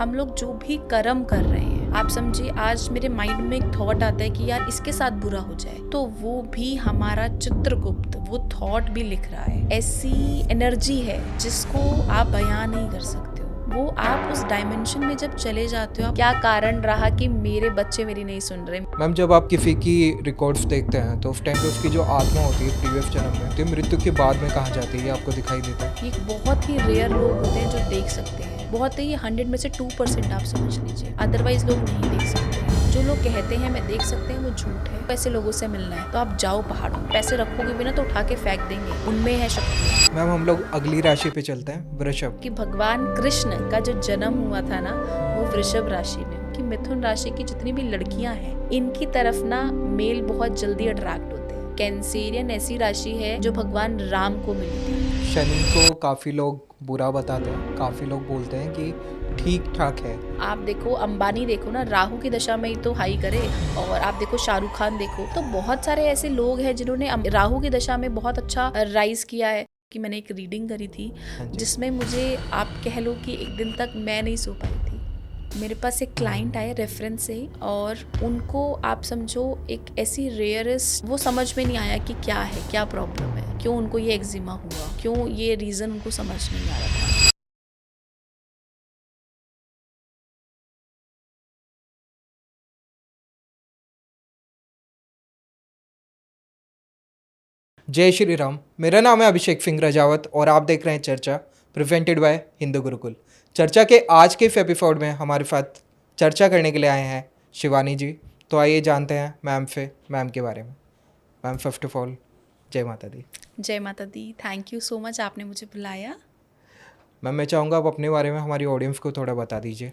हम लोग जो भी कर्म कर रहे हैं, आप समझिए आज मेरे माइंड में एक थॉट आता है कि यार इसके साथ बुरा हो जाए, तो वो भी हमारा चित्रगुप्त वो थॉट भी लिख रहा है। ऐसी एनर्जी है जिसको आप बयां नहीं कर सकते हो। वो आप उस डायमेंशन में जब चले जाते हो, क्या कारण रहा कि मेरे बच्चे मेरी नहीं सुन रहे। मैम, जब आप किसी की रिकॉर्ड्स देखते हैं तो उस टाइम पे उसकी जो आत्मा होती है प्रीवियस जन्म में, तो मृत्यु के बाद में कहाँ जाती है, ये आपको दिखाई देता है? ये बहुत ही रेयर लोग होते हैं जो देख सकते हैं। बहुत ही 100 में से 2% आप समझ लीजिए, अदरवाइज लोग नहीं देख सकते हैं। जो लोग कहते हैं मैं देख सकते हैं, वो झूठ है। ऐसे लोगों से मिलना है तो आप जाओ पहाड़ों, पैसे रखोगे भी ना तो उठा के फेंक देंगे, उनमें है शक्ति। मैम, हम लोग अगली राशि पे चलते हैं, वृषभ। कि भगवान कृष्ण का जो जन्म हुआ था ना, वो वृषभ राशि में। कि मिथुन राशि की जितनी भी लड़कियां हैं, इनकी तरफ ना मेल बहुत जल्दी अट्रैक्ट होते हैं। कैंसेरियन ऐसी राशि है जो भगवान राम को मिली थी। शनि को काफ़ी लोग बुरा बताते हैं, काफ़ी लोग बोलते हैं कि ठीक ठाक है। आप देखो अंबानी, देखो ना राहु की दशा में ही तो हाई करे। और आप देखो शाहरुख खान, देखो तो बहुत सारे ऐसे लोग हैं जिन्होंने राहु की दशा में बहुत अच्छा राइज किया है। कि मैंने एक रीडिंग करी थी जिसमें मुझे आप कह लो कि एक दिन तक मैं नहीं सो पाई थी। मेरे पास एक क्लाइंट आए रेफरेंस से, और उनको आप समझो एक ऐसी रेयरेस्ट, वो समझ में नहीं आया कि क्या है, क्या प्रॉब्लम है, क्यों उनको ये एक्जिमा हुआ, क्यों ये रीजन उनको समझ नहीं आ रहा था। जय श्री राम। मेरा नाम है अभिषेक सिंह रजावत और आप देख रहे हैं चर्चा, प्रेजेंटेड बाय हिंदू गुरुकुल। चर्चा के आज के इस एपिसोड में हमारे साथ चर्चा करने के लिए आए हैं शिवानी जी। तो आइए जानते हैं मैम के बारे में। मैम, फर्स्ट ऑफ ऑल जय माता दी। जय माता दी। थैंक यू सो मच, आपने मुझे बुलाया। मैम, मैं चाहूँगा आप अपने बारे में हमारी ऑडियंस को थोड़ा बता दीजिए।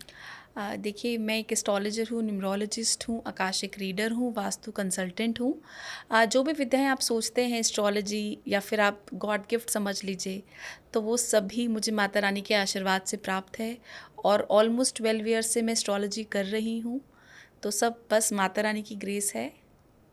देखिए, मैं एक एस्ट्रोलॉजर हूँ, न्यूमरोलॉजिस्ट हूँ, आकाशिक रीडर हूँ, वास्तु कंसल्टेंट हूँ। जो भी विद्याएं आप सोचते हैं एस्ट्रोलॉजी या फिर आप गॉड गिफ्ट समझ लीजिए, तो वो सभी मुझे माता रानी के आशीर्वाद से प्राप्त है। और ऑलमोस्ट 12 ईयर्स से मैं एस्ट्रोलॉजी कर रही हूँ, तो सब बस माता रानी की ग्रेस है।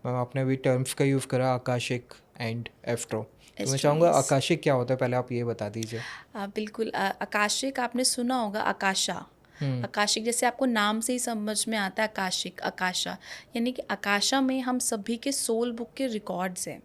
मैम, आपने अभी टर्म्स का यूज़ करा आकाशिक एंड एस्ट्रो, तो मैं एस्ट्रो, चाहूँगा यस। आकाशिक क्या होता है पहले आप ये बता दीजिए। बिल्कुल। आकाशिक आपने सुना होगा, आकाशा। आकाशिक जैसे आपको नाम से ही समझ में आता है, आकाशिक, आकाशा। यानी कि आकाशा में हम सभी के सोल बुक के रिकॉर्ड्स हैं।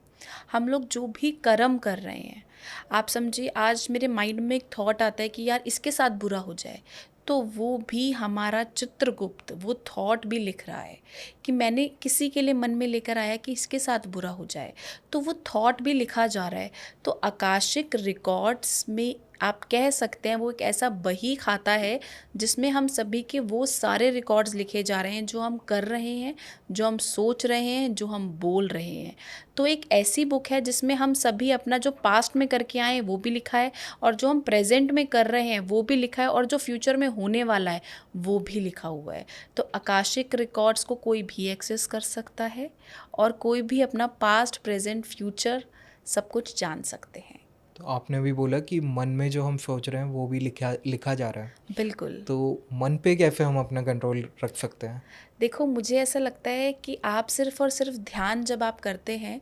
हम लोग जो भी कर्म कर रहे हैं, आप समझिए आज मेरे माइंड में एक थॉट आता है कि यार इसके साथ बुरा हो जाए, तो वो भी हमारा चित्रगुप्त वो थॉट भी लिख रहा है। कि मैंने किसी के लिए मन में लेकर आया कि इसके साथ बुरा हो जाए, तो वो थॉट भी लिखा जा रहा है। तो आकाशिक रिकॉर्ड्स में आप कह सकते हैं वो एक ऐसा बही खाता है जिसमें हम सभी के वो सारे रिकॉर्ड्स लिखे जा रहे हैं, जो हम कर रहे हैं, जो हम सोच रहे हैं, जो हम बोल रहे हैं। तो एक ऐसी बुक है जिसमें हम सभी अपना जो पास्ट में करके आए हैं वो भी लिखा है, और जो हम प्रेजेंट में कर रहे हैं वो भी लिखा है, और जो फ्यूचर में होने वाला है वो भी लिखा हुआ है। तो आकाशिक रिकॉर्ड्स को कोई भी एक्सेस कर सकता है, और कोई भी अपना पास्ट, प्रेजेंट, फ्यूचर सब कुछ जान सकते हैं। तो आपने भी बोला कि मन में जो हम सोच रहे हैं वो भी लिखा लिखा जा रहा है, बिल्कुल। तो मन पे कैसे हम अपना कंट्रोल रख सकते हैं? देखो, मुझे ऐसा लगता है कि आप सिर्फ और सिर्फ ध्यान जब आप करते हैं,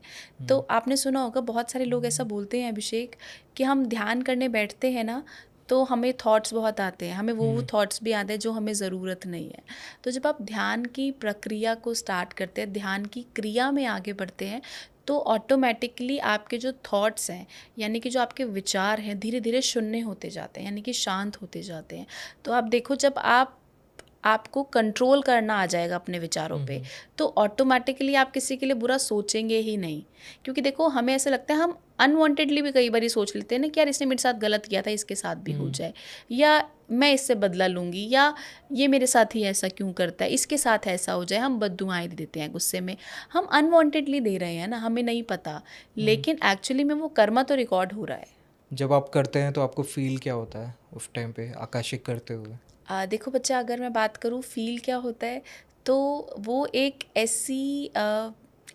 तो आपने सुना होगा बहुत सारे लोग ऐसा बोलते हैं अभिषेक, कि हम ध्यान करने बैठते हैं ना, तो हमें थॉट्स बहुत आते हैं, हमें वो थॉट्स भी आते हैं जो हमें ज़रूरत नहीं है। तो जब आप ध्यान की प्रक्रिया को स्टार्ट करते हैं, ध्यान की क्रिया में आगे बढ़ते हैं, तो ऑटोमेटिकली आपके जो थॉट्स हैं, यानी कि जो आपके विचार हैं, धीरे धीरे शून्य होते जाते हैं, यानी कि शांत होते जाते हैं। तो आप देखो, जब आपको कंट्रोल करना आ जाएगा अपने विचारों पे, तो ऑटोमेटिकली आप किसी के लिए बुरा सोचेंगे ही नहीं। क्योंकि देखो, हमें ऐसा लगता है, हम अनवांटेडली भी कई बार सोच लेते हैं ना कि यार इसने मेरे साथ गलत किया था, इसके साथ भी हो जाए, या मैं इससे बदला लूँगी, या ये मेरे साथ ही ऐसा क्यों करता है, इसके साथ ऐसा हो जाए। हम बद्दुआएं दे देते हैं गुस्से में, हम अनवांटेडली दे रहे हैं ना, हमें नहीं पता, लेकिन एक्चुअली में वो कर्मा तो रिकॉर्ड हो रहा है। जब आप करते हैं तो आपको फील क्या होता है उस टाइम पे आकाशिक करते हुए? देखो बच्चा, अगर मैं बात करूँ फील क्या होता है, तो वो एक ऐसी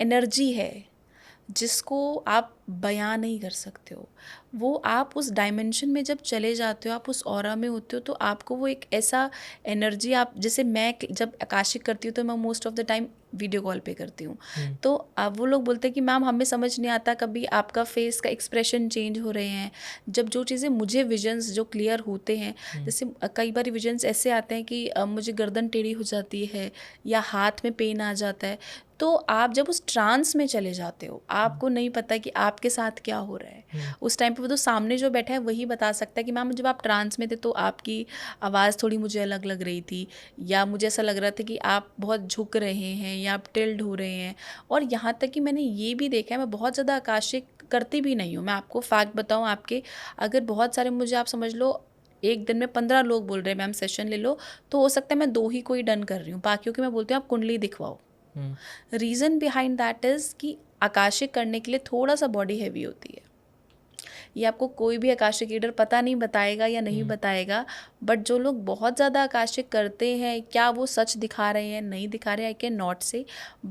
एनर्जी है जिसको आप बयां नहीं कर सकते हो। वो आप उस डायमेंशन में जब चले जाते हो, आप उस ऑरा में होते हो, तो आपको वो एक ऐसा एनर्जी, आप जैसे मैं जब आकाशिक करती हूँ तो मैं most of the time video call पे करती हूँ। तो अब वो लोग बोलते हैं कि मैम हमें समझ नहीं आता, कभी आपका फेस का एक्सप्रेशन चेंज हो रहे हैं। जब जो चीज़ें मुझे विजन्स जो क्लियर होते हैं, जैसे कई बार विजन्स ऐसे आते हैं कि मुझे गर्दन टेढ़ी हो जाती है या हाथ में पेन आ जाता है। तो आप जब उस ट्रांस में चले जाते हो, आपको नहीं पता कि आपके साथ क्या हो रहा है उस टाइम पे। वो तो सामने जो बैठा है वही बता सकता है कि मैम जब आप ट्रांस में थे तो आपकी आवाज़ थोड़ी मुझे अलग लग रही थी, या मुझे ऐसा लग रहा था कि आप बहुत झुक रहे हैं या आप टिल्ड हो रहे हैं। और यहाँ तक कि मैंने ये भी देखा है, मैं बहुत ज़्यादा आकाशिक करती भी नहीं हूँ। मैं आपको फैक्ट बताऊँ, आपके अगर बहुत सारे मुझे आप समझ लो एक दिन में 15 लोग बोल रहे हैं मैम सेशन ले लो, तो हो सकता है मैं 2 ही कोई डन कर रही हूँ, बाकियों की मैं बोलती हूँ आप कुंडली दिखवाओ। रीज़न बिहाइंड दैट इज़ कि आकाशिक करने के लिए थोड़ा सा बॉडी हैवी होती है। ये आपको कोई भी आकाशिक रीडर पता नहीं बताएगा या नहीं बताएगा, बट जो लोग बहुत ज़्यादा आकाशिक करते हैं, क्या वो सच दिखा रहे हैं नहीं दिखा रहे हैं, आई कैन नॉट से।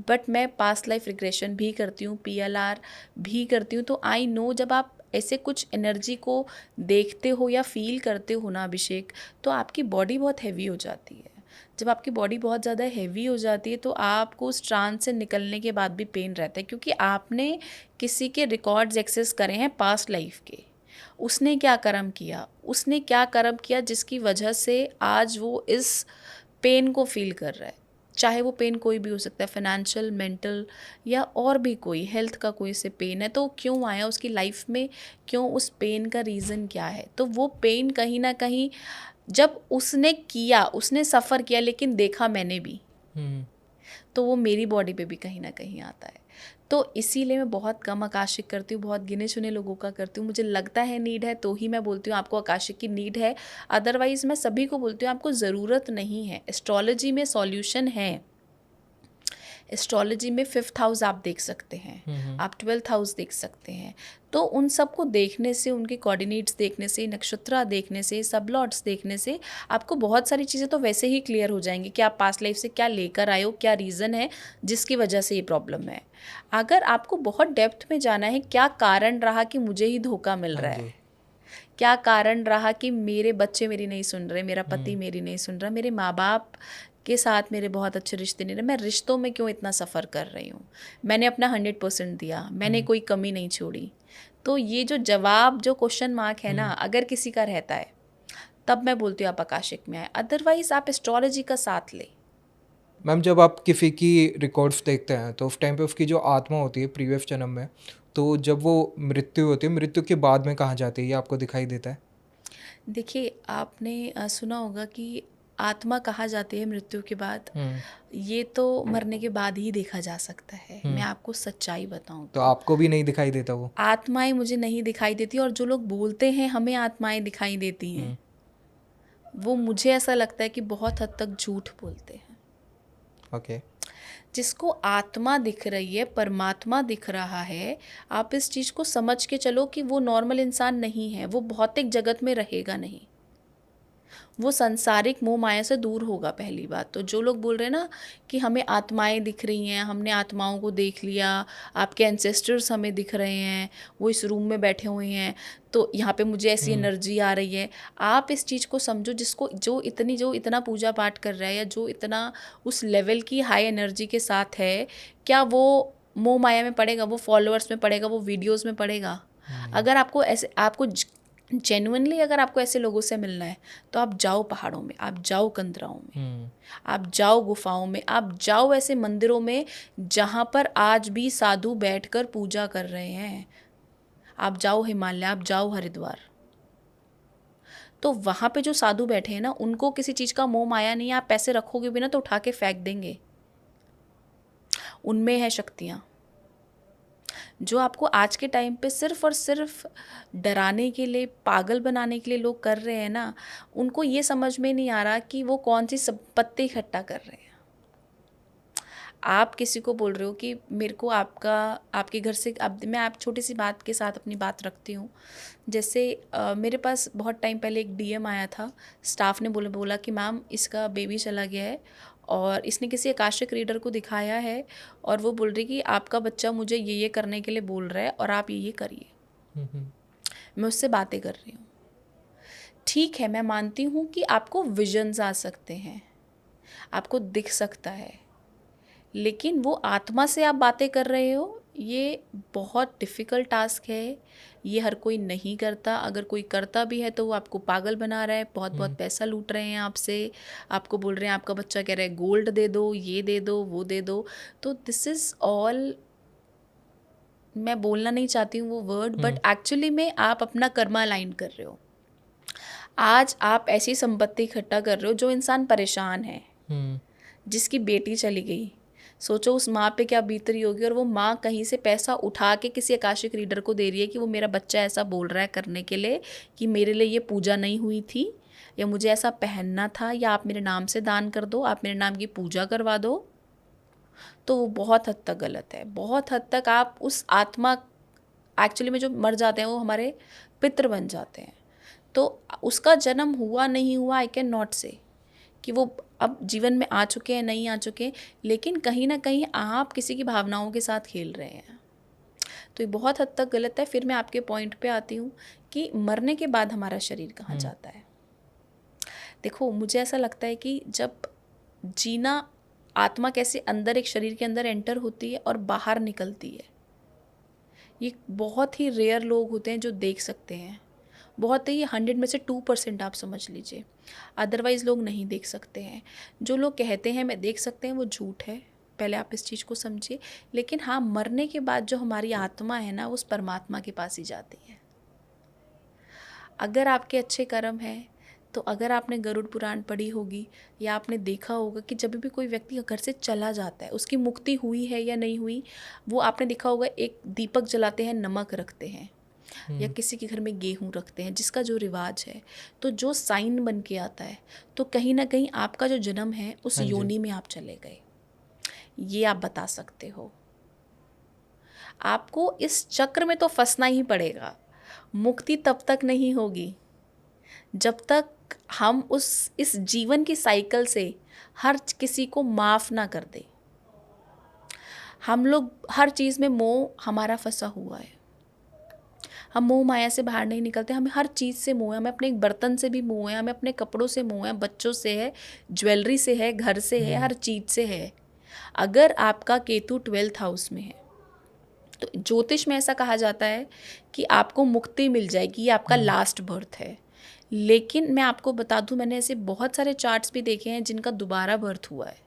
बट मैं पास्ट लाइफ रिग्रेशन भी करती हूँ, PLR भी करती हूँ, तो आई नो जब आप ऐसे कुछ एनर्जी को देखते हो या फील करते हो ना अभिषेक, तो आपकी बॉडी बहुत हैवी हो जाती है। जब आपकी बॉडी बहुत ज़्यादा हैवी हो जाती है तो आपको उस ट्रांस से निकलने के बाद भी पेन रहता है, क्योंकि आपने किसी के रिकॉर्ड्स एक्सेस करे हैं पास्ट लाइफ के। उसने क्या कर्म किया, उसने क्या कर्म किया जिसकी वजह से आज वो इस पेन को फील कर रहा है। चाहे वो पेन कोई भी हो सकता है, फाइनेंशियल, मेंटल या और भी कोई हेल्थ का कोई से पेन है, तो क्यों आया उसकी लाइफ में, क्यों, उस पेन का रीज़न क्या है। तो वो पेन कहीं ना कहीं जब उसने किया, उसने सफ़र किया, लेकिन देखा मैंने भी, तो वो मेरी बॉडी पे भी कहीं ना कहीं आता है। तो इसीलिए मैं बहुत कम आकाशिक करती हूँ, बहुत गिने चुने लोगों का करती हूँ। मुझे लगता है नीड है तो ही मैं बोलती हूँ आपको आकाशिक की नीड है, अदरवाइज़ मैं सभी को बोलती हूँ आपको ज़रूरत नहीं है। एस्ट्रोलॉजी में सॉल्यूशन है। एस्ट्रोलॉजी में 5th हाउस आप देख सकते हैं, आप 12th हाउस देख सकते हैं। तो उन सबको देखने से, उनके कोऑर्डिनेट्स देखने से, नक्षत्रा देखने से, सबलॉट्स देखने से आपको बहुत सारी चीज़ें तो वैसे ही क्लियर हो जाएंगी कि आप पास्ट लाइफ से क्या लेकर आए हो, क्या रीज़न है जिसकी वजह से ये प्रॉब्लम है। अगर आपको बहुत डेप्थ में जाना है, क्या कारण रहा कि मुझे ही धोखा मिल रहा है, क्या कारण रहा कि मेरे बच्चे मेरी नहीं सुन रहे, मेरा पति मेरी नहीं सुन रहा, मेरे माँ बाप के साथ मेरे बहुत अच्छे रिश्ते नहीं रहे, मैं रिश्तों में क्यों इतना सफ़र कर रही हूँ, मैंने अपना 100% दिया, मैंने कोई कमी नहीं छोड़ी। तो ये जो जवाब, जो क्वेश्चन मार्क है ना, अगर किसी का रहता है तब मैं बोलती हूँ आप आकाशिक में आए, अदरवाइज़ आप एस्ट्रोलॉजी का साथ ले। मैम जब आप किसी की रिकॉर्ड्स देखते हैं तो उस टाइम पे उसकी जो आत्मा होती है प्रीवियस जन्म में, तो जब वो मृत्यु होती है, मृत्यु के बाद में कहाँ जाती है, ये आपको दिखाई देता है? देखिए, आपने सुना होगा कि आत्मा कहाँ जाती है मृत्यु के बाद। ये तो मरने के बाद ही देखा जा सकता है। मैं आपको सच्चाई बताऊं तो तो आपको भी नहीं दिखाई देता वो? आत्माएं मुझे नहीं दिखाई देती, और जो लोग बोलते हैं हमें आत्माएं दिखाई देती हैं, वो मुझे ऐसा लगता है कि बहुत हद तक झूठ बोलते हैं। ओके। जिसको आत्मा दिख रही है, परमात्मा दिख रहा है, आप इस चीज़ को समझ के चलो कि वो नॉर्मल इंसान नहीं है, वो भौतिक जगत में रहेगा नहीं, वो संसारिक मोह माया से दूर होगा। पहली बात तो जो लोग बोल रहे हैं ना कि हमें आत्माएं दिख रही हैं, हमने आत्माओं को देख लिया, आपके एंसेस्टर्स हमें दिख रहे हैं, वो इस रूम में बैठे हुए हैं, तो यहाँ पे मुझे ऐसी एनर्जी आ रही है। आप इस चीज़ को समझो, जिसको जो इतना पूजा पाठ कर रहा है या जो इतना उस लेवल की हाई एनर्जी के साथ है, क्या वो मोह माया में पड़ेगा, वो फॉलोअर्स में पड़ेगा, वो वीडियोज़ में पड़ेगा? अगर आपको ऐसे, आपको जेन्युइनली अगर आपको ऐसे लोगों से मिलना है, तो आप जाओ पहाड़ों में, आप जाओ कंदराओं में, आप जाओ गुफाओं में, आप जाओ ऐसे मंदिरों में जहाँ पर आज भी साधु बैठकर पूजा कर रहे हैं। आप जाओ हिमालय, आप जाओ हरिद्वार, तो वहाँ पे जो साधु बैठे हैं ना, उनको किसी चीज़ का मोह माया नहीं है। आप पैसे रखोगे भी ना तो उठा के फेंक देंगे, उनमें है शक्तियाँ। जो आपको आज के टाइम पे सिर्फ और सिर्फ डराने के लिए, पागल बनाने के लिए लोग कर रहे हैं ना, उनको ये समझ में नहीं आ रहा कि वो कौन सी संपत्ति इकट्ठा कर रहे हैं। आप किसी को बोल रहे हो कि मेरे को आपके घर से, अब मैं आप छोटी सी बात के साथ अपनी बात रखती हूँ। जैसे मेरे पास बहुत टाइम पहले एक डीएम आया था, स्टाफ ने बोला कि मैम इसका बेबी चला गया है और इसने किसी आकाशिक रीडर को दिखाया है और वो बोल रही कि आपका बच्चा मुझे ये करने के लिए बोल रहा है और आप ये करिए। मैं उससे बातें कर रही हूँ। ठीक है, मैं मानती हूँ कि आपको विजन्स आ सकते हैं, आपको दिख सकता है, लेकिन वो आत्मा से आप बातें कर रहे हो, ये बहुत डिफ़िकल्ट टास्क है। ये हर कोई नहीं करता, अगर कोई करता भी है तो वो आपको पागल बना रहा है, बहुत बहुत पैसा लूट रहे हैं आपसे, आपको बोल रहे हैं आपका बच्चा कह रहा है गोल्ड दे दो, ये दे दो, वो दे दो। तो दिस इज़ ऑल, मैं बोलना नहीं चाहती हूँ वो वर्ड, बट एक्चुअली में आप अपना कर्मा अलाइन कर रहे हो। आज आप ऐसी संपत्ति इकट्ठा कर रहे हो, जो इंसान परेशान है, जिसकी बेटी चली गई, सोचो उस माँ पे क्या बीत रही होगी, और वो माँ कहीं से पैसा उठा के किसी आकाशिक रीडर को दे रही है कि वो मेरा बच्चा ऐसा बोल रहा है करने के लिए कि मेरे लिए ये पूजा नहीं हुई थी, या मुझे ऐसा पहनना था, या आप मेरे नाम से दान कर दो, आप मेरे नाम की पूजा करवा दो। तो वो बहुत हद तक गलत है। बहुत हद तक आप उस आत्मा, एक्चुअली में जो मर जाते हैं वो हमारे पितृ बन जाते हैं। तो उसका जन्म हुआ नहीं हुआ, आई कैन नॉट से कि वो अब जीवन में आ चुके हैं नहीं आ चुके, लेकिन कहीं ना कहीं आप किसी की भावनाओं के साथ खेल रहे हैं। तो ये बहुत हद तक गलत है। फिर मैं आपके पॉइंट पे आती हूँ कि मरने के बाद हमारा शरीर कहाँ जाता है। देखो, मुझे ऐसा लगता है कि जब जीना, आत्मा कैसे अंदर एक शरीर के अंदर एंटर होती है और बाहर निकलती है, ये बहुत ही रेयर लोग होते हैं जो देख सकते हैं। बहुत ही 100 में से 2% आप समझ लीजिए, अदरवाइज़ लोग नहीं देख सकते हैं। जो लोग कहते हैं मैं देख सकते हैं, वो झूठ है, पहले आप इस चीज़ को समझिए। लेकिन हाँ, मरने के बाद जो हमारी आत्मा है ना, उस परमात्मा के पास ही जाती है। अगर आपके अच्छे कर्म हैं, तो अगर आपने गरुड़ पुराण पढ़ी होगी या आपने देखा होगा कि जब भी कोई व्यक्ति घर से चला जाता है, उसकी मुक्ति हुई है या नहीं हुई, वो आपने देखा होगा, एक दीपक जलाते हैं, नमक रखते हैं, या किसी के घर में गेहूं रखते हैं, जिसका जो रिवाज है। तो जो साइन बन के आता है, तो कहीं ना कहीं आपका जो जन्म है उस योनि में आप चले गए, ये आप बता सकते हो। आपको इस चक्र में तो फंसना ही पड़ेगा। मुक्ति तब तक नहीं होगी जब तक हम इस जीवन की साइकिल से हर किसी को माफ़ ना कर दे। हम लोग हर चीज़ में मोह हमारा फंसा हुआ है, हम मोह माया से बाहर नहीं निकलते। हमें हर चीज़ से मोह है, हमें अपने एक बर्तन से भी मोह है, हमें अपने कपड़ों से मोह है, बच्चों से है, ज्वेलरी से है, घर से है, हर चीज़ से है। अगर आपका केतु 12th हाउस में है, तो ज्योतिष में ऐसा कहा जाता है कि आपको मुक्ति मिल जाएगी, ये आपका लास्ट बर्थ है। लेकिन मैं आपको बता दूं, मैंने ऐसे बहुत सारे चार्ट्स भी देखे हैं जिनका दोबारा बर्थ हुआ है,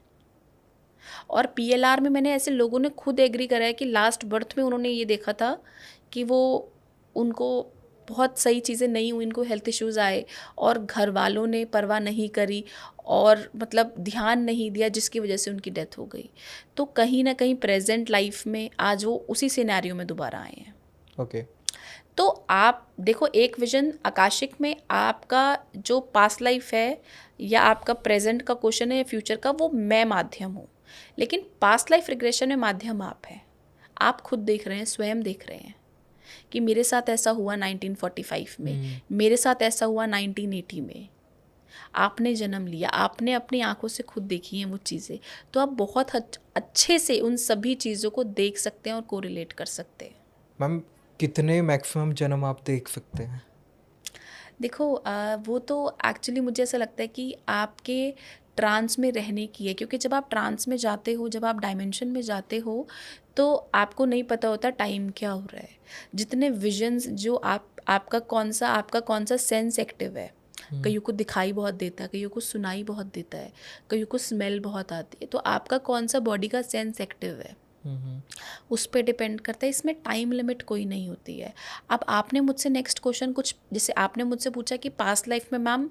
और पीएलआर में मैंने ऐसे लोगों ने खुद एग्री करा है कि लास्ट बर्थ में उन्होंने ये देखा था कि वो, उनको बहुत सही चीज़ें नहीं हुई, इनको हेल्थ इश्यूज़ आए और घर वालों ने परवाह नहीं करी और मतलब ध्यान नहीं दिया, जिसकी वजह से उनकी डेथ हो गई। तो कहीं ना कहीं प्रेजेंट लाइफ में आज वो उसी सिनेरियो में दोबारा आए हैं। ओके। तो आप देखो, एक विजन आकाशिक में आपका जो पास्ट लाइफ है या आपका प्रेजेंट का क्वेश्चन है या फ्यूचर का, वो मैं माध्यम हूँ, लेकिन पास्ट लाइफ रिग्रेशन में माध्यम आप हैं। आप खुद देख रहे हैं, स्वयं देख रहे हैं कि मेरे साथ ऐसा हुआ 1945 में, मेरे साथ ऐसा हुआ 1980 में। आपने जन्म लिया, आपने अपनी आंखों से खुद देखी हैं वो चीज़ें, तो आप बहुत अच्छे से उन सभी चीज़ों को देख सकते हैं और कोरिलेट कर सकते हैं। मैम, कितने मैक्सिमम जन्म आप देख सकते हैं? देखो, वो तो एक्चुअली मुझे ऐसा लगता है कि आपके ट्रांस में रहने की है, क्योंकि जब आप ट्रांस में जाते हो, जब आप डायमेंशन में जाते हो, तो आपको नहीं पता होता टाइम क्या हो रहा है। जितने विजन्स जो आपका कौन सा सेंस एक्टिव है, कईयों को दिखाई बहुत देता है, कईयों को सुनाई बहुत देता है, कईयों को स्मेल बहुत आती है, तो आपका कौन सा बॉडी का सेंस एक्टिव है, उस पर डिपेंड करता है। इसमें टाइम लिमिट कोई नहीं होती है। अब आपने मुझसे नेक्स्ट क्वेश्चन कुछ, जैसे आपने मुझसे पूछा कि पास्ट लाइफ में मैम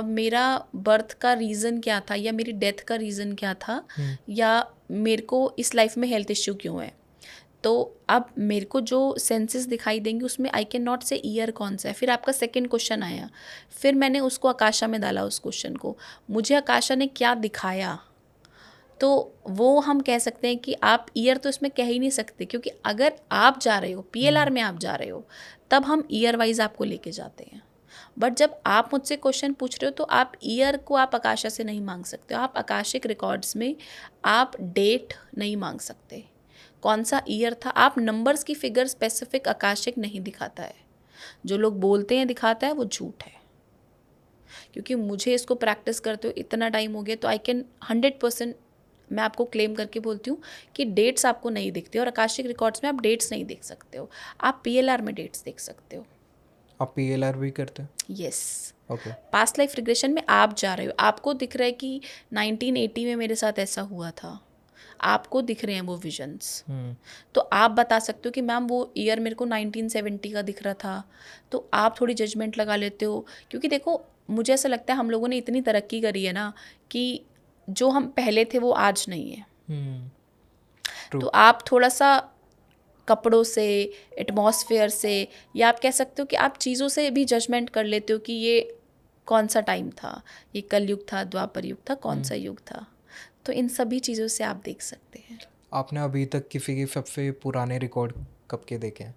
मेरा बर्थ का रीज़न क्या था, या मेरी डेथ का रीज़न क्या था, या मेरे को इस लाइफ में हेल्थ इश्यू क्यों है। तो अब मेरे को जो सेंसेस दिखाई देंगे उसमें आई कैन नॉट से ईयर कौन सा है। फिर आपका सेकंड क्वेश्चन आया, फिर मैंने उसको आकाशा में डाला उस क्वेश्चन को, मुझे आकाशा ने क्या दिखाया, तो वो हम कह सकते हैं कि आप ईयर तो इसमें कह ही नहीं सकते, क्योंकि अगर आप जा रहे हो PLR में, आप जा रहे हो, तब हम ईयर वाइज आपको लेके जाते हैं। बट जब आप मुझसे क्वेश्चन पूछ रहे हो तो आप ईयर को आप आकाशा से नहीं मांग सकते हो। आप आकाशिक रिकॉर्ड्स में आप डेट नहीं मांग सकते, कौन सा ईयर था। आप नंबर्स की फिगर स्पेसिफिक आकाशिक नहीं दिखाता है। जो लोग बोलते हैं दिखाता है, वो झूठ है। क्योंकि मुझे इसको प्रैक्टिस करते हुए इतना टाइम हो गया, तो आई कैन 100% मैं आपको क्लेम करके बोलती हूँ कि डेट्स आपको नहीं दिखते, और आकाशिक रिकॉर्ड्स में आप डेट्स नहीं देख सकते हो। आप PLR में डेट्स देख सकते हो। आप PLR भी करते हैं? Yes. Okay. Past life regression में आप जा रहे हो, आपको दिख रहा है कि 1980 में मेरे साथ ऐसा हुआ था, आपको दिख रहे हैं वो विजन्स। तो आप बता सकते हो कि मैम वो ईयर मेरे को 1970 का दिख रहा था, तो आप थोड़ी जजमेंट लगा लेते हो। क्योंकि देखो, मुझे ऐसा लगता है हम लोगों ने इतनी तरक्की करी है ना, कि जो हम पहले थे वो आज नहीं है। तो आप थोड़ा सा कपड़ों से, एटमॉस्फेयर से, या आप कह सकते हो कि आप चीज़ों से भी जजमेंट कर लेते हो कि ये कौन सा टाइम था, ये कलयुग था, द्वापर युग था, कौन सा युग था। तो इन सभी चीज़ों से आप देख सकते हैं। आपने अभी तक किसी के सबसे पुराने रिकॉर्ड कब के देखे हैं?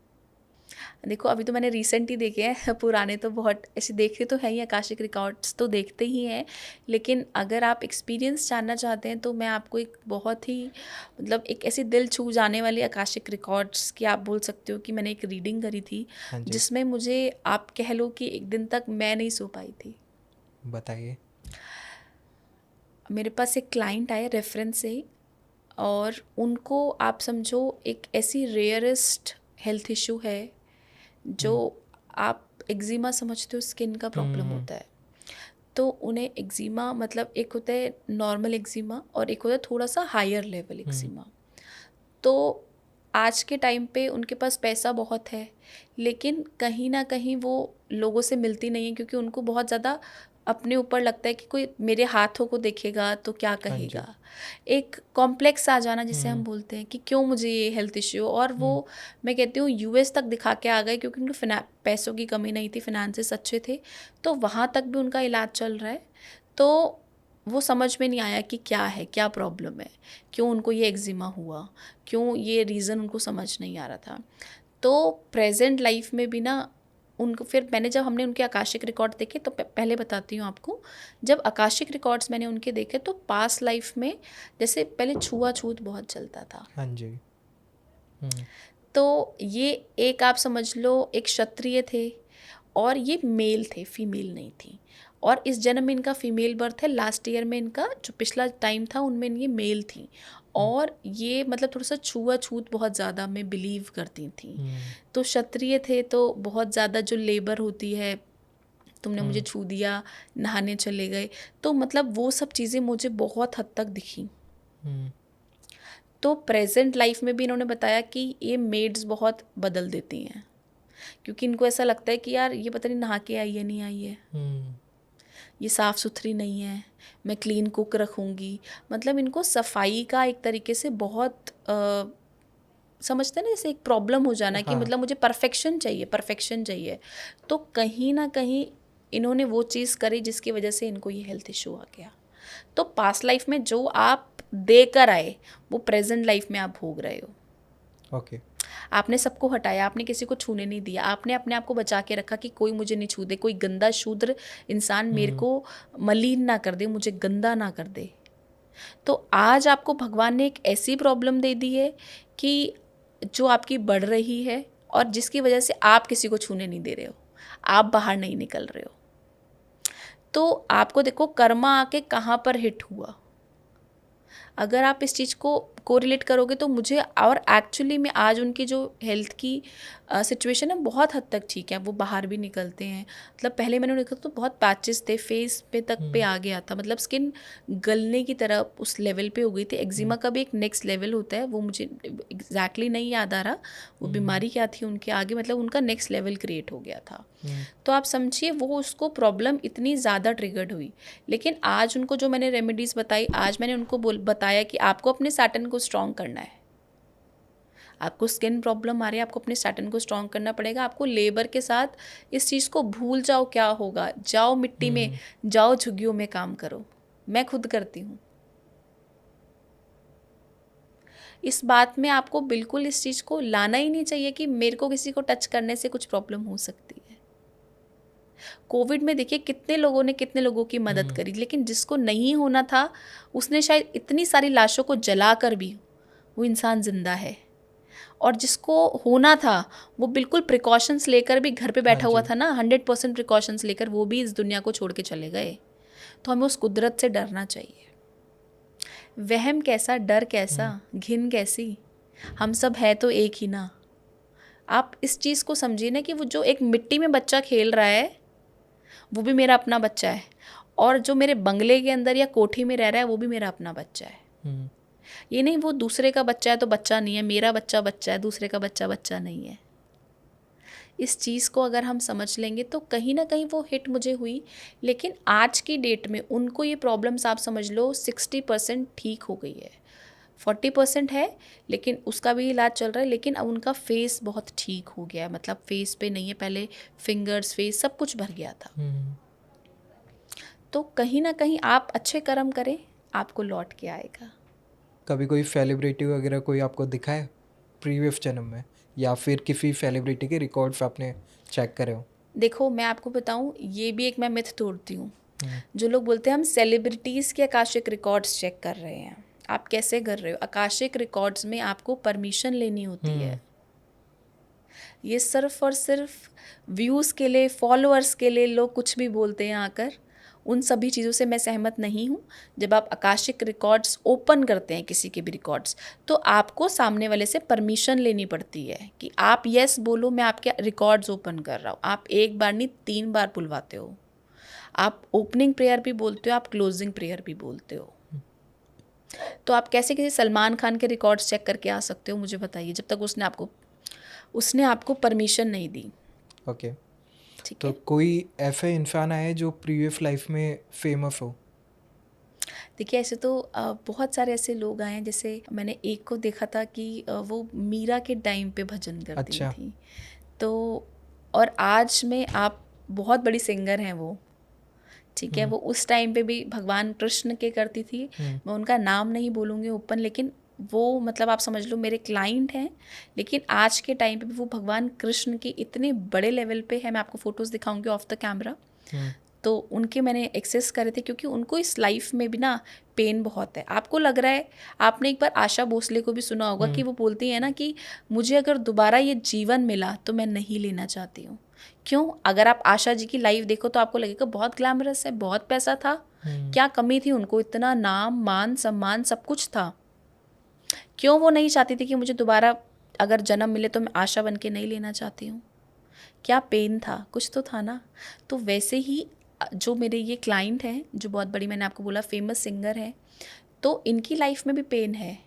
देखो, अभी तो मैंने रिसेंट ही देखे हैं पुराने तो बहुत ऐसे देखे तो हैं ही, आकाशिक रिकॉर्ड्स तो देखते ही हैं। लेकिन अगर आप एक्सपीरियंस जानना चाहते हैं तो मैं आपको एक बहुत ही मतलब एक ऐसी दिल छू जाने वाली आकाशिक रिकॉर्ड्स की आप बोल सकते हो कि मैंने एक रीडिंग करी थी, हाँ जी, जिसमें मुझे आप कह लो कि एक दिन तक मैं नहीं सो पाई थी। बताइए। मेरे पास एक क्लाइंट आए रेफरेंस से, और उनको आप समझो एक ऐसी रेयरेस्ट हेल्थ इशू है जो आप एक्जिमा समझते हो, स्किन का प्रॉब्लम होता है। तो उन्हें एक्जिमा मतलब एक होता है नॉर्मल एक्जिमा, और एक होता है थोड़ा सा हायर लेवल एक्जिमा। तो आज के टाइम पे उनके पास पैसा बहुत है, लेकिन कहीं ना कहीं वो लोगों से मिलती नहीं है, क्योंकि उनको बहुत ज़्यादा अपने ऊपर लगता है कि कोई मेरे हाथों को देखेगा तो क्या हाँ जी। कहेगा। एक कॉम्प्लेक्स आ जाना जिसे हम बोलते हैं कि क्यों मुझे ये हेल्थ इश्यू। और वो मैं कहती हूँ US तक दिखा के आ गए, क्योंकि उनको पैसों की कमी नहीं थी, फिनांसेस अच्छे थे, तो वहाँ तक भी उनका इलाज चल रहा है। तो वो समझ में नहीं आया कि क्या है, क्या प्रॉब्लम है, क्यों उनको ये एक्जिमा हुआ, क्यों ये रीज़न उनको समझ नहीं आ रहा था। तो प्रेजेंट लाइफ में भी ना उनको फिर मैंने जब हमने उनके आकाशिक रिकॉर्ड देखे, तो पहले बताती हूँ आपको, जब आकाशिक रिकॉर्ड्स मैंने उनके देखे तो पास्ट लाइफ में जैसे पहले छुआछूत बहुत चलता था। हाँ जी। तो ये एक आप समझ लो एक क्षत्रिय थे, और ये मेल थे, फीमेल नहीं थी। और इस जन्म में इनका फीमेल बर्थ है, लास्ट ईयर में इनका जो पिछला टाइम था उनमें ये मेल थी। और ये मतलब थोड़ा सा छुआछूत बहुत ज़्यादा मैं बिलीव करती थी। तो क्षत्रिय थे, तो बहुत ज़्यादा जो लेबर होती है, तुमने मुझे छू दिया, नहाने चले गए, तो मतलब वो सब चीज़ें मुझे बहुत हद तक दिखी। तो प्रेजेंट लाइफ में भी इन्होंने बताया कि ये मेड्स बहुत बदल देती हैं, क्योंकि इनको ऐसा लगता है कि यार ये पता नहीं नहा के आई है नहीं आई है, ये साफ़ सुथरी नहीं है, मैं क्लीन कुक रखूँगी। मतलब इनको सफाई का एक तरीके से बहुत समझते हैं ना, जैसे एक प्रॉब्लम हो जाना कि मतलब मुझे परफेक्शन चाहिए, परफेक्शन चाहिए। तो कहीं ना कहीं इन्होंने वो चीज़ करी जिसकी वजह से इनको ये हेल्थ इशू आ गया। तो पास्ट लाइफ में जो आप देकर आए वो प्रेजेंट लाइफ में आप भोग रहे हो। ओके। आपने सबको हटाया, आपने किसी को छूने नहीं दिया, आपने अपने आप को बचा के रखा कि कोई मुझे नहीं छू दे, कोई गंदा शूद्र इंसान मेरे को मलिन ना कर दे, मुझे गंदा ना कर दे। तो आज आपको भगवान ने एक ऐसी प्रॉब्लम दे दी है कि जो आपकी बढ़ रही है, और जिसकी वजह से आप किसी को छूने नहीं दे रहे हो, आप बाहर नहीं निकल रहे हो। तो आपको देखो कर्मा आके कहाँ पर हिट हुआ। अगर आप इस चीज़ को कोरिलेट करोगे तो मुझे, और एक्चुअली में आज उनकी जो हेल्थ की सिचुएशन है बहुत हद तक ठीक है, वो बाहर भी निकलते हैं। मतलब पहले मैंने देखा तो बहुत पैचेस थे, फेस पे तक पे आ गया था, मतलब स्किन गलने की तरह उस लेवल पे हो गई थी। एक्जिमा का भी एक नेक्स्ट लेवल होता है, वो मुझे एग्जैक्टली नहीं याद आ रहा वो बीमारी क्या थी उनके आगे, मतलब उनका नेक्स्ट लेवल क्रिएट हो गया था। तो आप समझिए वो उसको प्रॉब्लम इतनी ज़्यादा ट्रिगर्ड हुई। लेकिन आज उनको जो मैंने रेमेडीज़ बताई, आज मैंने उनको बताया कि आपको अपने सैटर्न को स्ट्रॉन्ग करना है। आपको स्किन प्रॉब्लम आ रही है, आपको अपने सैटर्न को स्ट्रॉन्ग करना पड़ेगा। आपको लेबर के साथ इस चीज़ को भूल जाओ क्या होगा, जाओ मिट्टी में, जाओ झुग्गियों में काम करो। मैं खुद करती हूँ। इस बात में आपको बिल्कुल इस चीज़ को लाना ही नहीं चाहिए कि मेरे को किसी को टच करने से कुछ प्रॉब्लम हो सकती है। कोविड में देखिए कितने लोगों ने कितने लोगों की मदद करी, लेकिन जिसको नहीं होना था उसने शायद इतनी सारी लाशों को जला कर भी वो इंसान जिंदा है, और जिसको होना था वो बिल्कुल प्रिकॉशंस लेकर भी घर पे बैठा हुआ था ना, 100% प्रिकॉशंस लेकर, वो भी इस दुनिया को छोड़ के चले गए। तो हमें उस कुदरत से डरना चाहिए। वहम कैसा, डर कैसा, घिन कैसी, हम सब है तो एक ही ना। आप इस चीज़ को समझिए ना कि वो जो एक मिट्टी में बच्चा खेल रहा है वो भी मेरा अपना बच्चा है, और जो मेरे बंगले के अंदर या कोठी में रह रहा है वो भी मेरा अपना बच्चा है। ये नहीं वो दूसरे का बच्चा है तो बच्चा नहीं है, मेरा बच्चा बच्चा है, दूसरे का बच्चा बच्चा नहीं है। इस चीज़ को अगर हम समझ लेंगे तो कहीं ना कहीं वो हिट मुझे हुई, लेकिन आज की डेट में उनको ये प्रॉब्लम्स आप समझ लो 60% ठीक हो गई है। 40% है लेकिन उसका भी इलाज चल रहा है, लेकिन अब उनका फेस बहुत ठीक हो गया है। मतलब फेस पे नहीं है, पहले फिंगर्स, फेस सब कुछ भर गया था। तो कहीं ना कहीं आप अच्छे कर्म करें, आपको लौट के आएगा। कभी कोई सेलिब्रिटी वगैरह कोई आपको दिखा है प्रीवियस जन्म में, या फिर किसी सेलिब्रिटी के रिकॉर्ड्स आपने चेक करे हो? देखो मैं आपको बताऊं, ये भी एक मैं मिथ तोड़ती हूँ। जो लोग बोलते हैं हम सेलिब्रिटीज़ के आकाशिक रिकॉर्ड्स चेक कर रहे हैं, आप कैसे कर रहे हो? आकाशिक रिकॉर्ड्स में आपको परमिशन लेनी होती है। ये सिर्फ और सिर्फ व्यूज़ के लिए, फॉलोअर्स के लिए लोग कुछ भी बोलते हैं आकर, उन सभी चीज़ों से मैं सहमत नहीं हूँ। जब आप आकाशिक रिकॉर्ड्स ओपन करते हैं किसी के भी रिकॉर्ड्स, तो आपको सामने वाले से परमिशन लेनी पड़ती है कि आप यस बोलो, मैं आपके रिकॉर्ड्स ओपन कर रहा हूँ। आप एक बार नहीं 3 बार बुलवाते हो। आप ओपनिंग प्रेयर भी बोलते हो, आप क्लोजिंग प्रेयर भी बोलते हो। तो आप कैसे किसी सलमान खान के रिकॉर्ड्स चेक करके आ सकते हो, मुझे बताइए, जब तक उसने आपको परमिशन नहीं दी। ओके। ठीक तो है। कोई ऐसा इंसान है जो प्रीवियस लाइफ में फेमस हो? देखिए ऐसे तो बहुत सारे ऐसे लोग आए हैं। जैसे मैंने एक को देखा था कि वो मीरा के टाइम पे भजन करती अच्छा। थी। तो और आज में आप बहुत बड़ी सिंगर हैं वो, ठीक है। वो उस टाइम पे भी भगवान कृष्ण के करती थी। मैं उनका नाम नहीं बोलूँगी ओपन, लेकिन वो मतलब आप समझ लो मेरे क्लाइंट हैं, लेकिन आज के टाइम पे भी वो भगवान कृष्ण की इतने बड़े लेवल पे है। मैं आपको फ़ोटोज़ दिखाऊंगी ऑफ द कैमरा। तो उनके मैंने एक्सेस करे थे, क्योंकि उनको इस लाइफ में भी ना पेन बहुत है। आपको लग रहा है, आपने एक बार आशा भोसले को भी सुना होगा कि वो बोलती है ना कि मुझे अगर दोबारा ये जीवन मिला तो मैं नहीं लेना चाहती हूँ। क्यों? अगर आप आशा जी की लाइफ देखो तो आपको लगेगा बहुत ग्लैमरस है, बहुत पैसा था, क्या कमी थी उनको? इतना नाम, मान, सम्मान सब कुछ था। क्यों वो नहीं चाहती थी कि मुझे दोबारा अगर जन्म मिले तो मैं आशा बन के नहीं लेना चाहती हूँ? क्या पेन था? कुछ तो था ना। तो वैसे ही जो मेरे ये क्लाइंट हैं, जो बहुत बड़ी, मैंने आपको बोला फेमस सिंगर है, तो इनकी लाइफ में भी पेन है।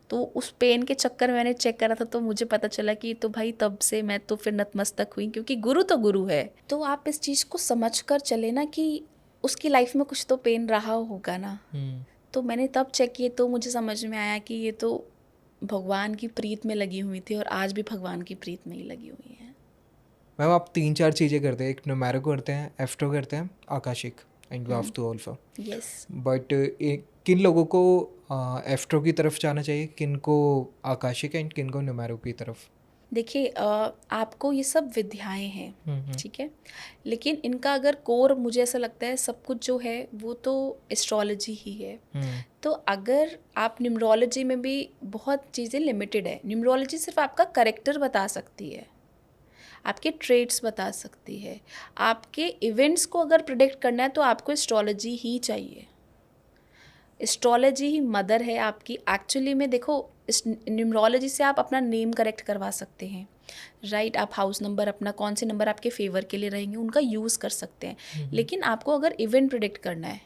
तो उस पेन के चक्कर में मैंने चेक करा था, तो मुझे पता चला कि तो भाई तब से मैं तो फिर नतमस्तक हुई, क्योंकि गुरु तो गुरु है। तो आप इस चीज़ को समझ कर चले ना कि उसकी लाइफ में कुछ तो पेन रहा होगा ना। तो मैंने तब चेक किए तो मुझे समझ में आया कि ये तो भगवान की प्रीत में लगी हुई थी, और आज भी भगवान की प्रीत में ही लगी हुई है। मैम आप 3-4 चीज़ें करते हैं, एक न्यूमेरो करते हैं, एफ्टो करते हैं, Akashic, and vastu also. Yes. But किन लोगों को एफ्टो की तरफ जाना चाहिए, किन को आकाशिक, एंड किन को न्यूमेरो की तरफ? देखिए आपको ये सब विद्याएं हैं, ठीक है, लेकिन इनका अगर कोर मुझे ऐसा लगता है सब कुछ जो है वो तो एस्ट्रोलॉजी ही है। तो अगर आप न्यूमरोलॉजी में भी बहुत चीज़ें लिमिटेड है। न्यूमरोलॉजी सिर्फ आपका करेक्टर बता सकती है, आपके ट्रेड्स बता सकती है। आपके इवेंट्स को अगर प्रिडिक्ट करना है तो आपको एस्ट्रोलॉजी ही चाहिए। एस्ट्रोलॉजी ही मदर है आपकी। एक्चुअली में देखो, इस न्यूमरोलॉजी से आप अपना नेम करेक्ट करवा सकते हैं, राइट। आप हाउस नंबर, अपना कौन से नंबर आपके फेवर के लिए रहेंगे उनका यूज़ कर सकते हैं। लेकिन आपको अगर इवेंट प्रिडिक्ट करना है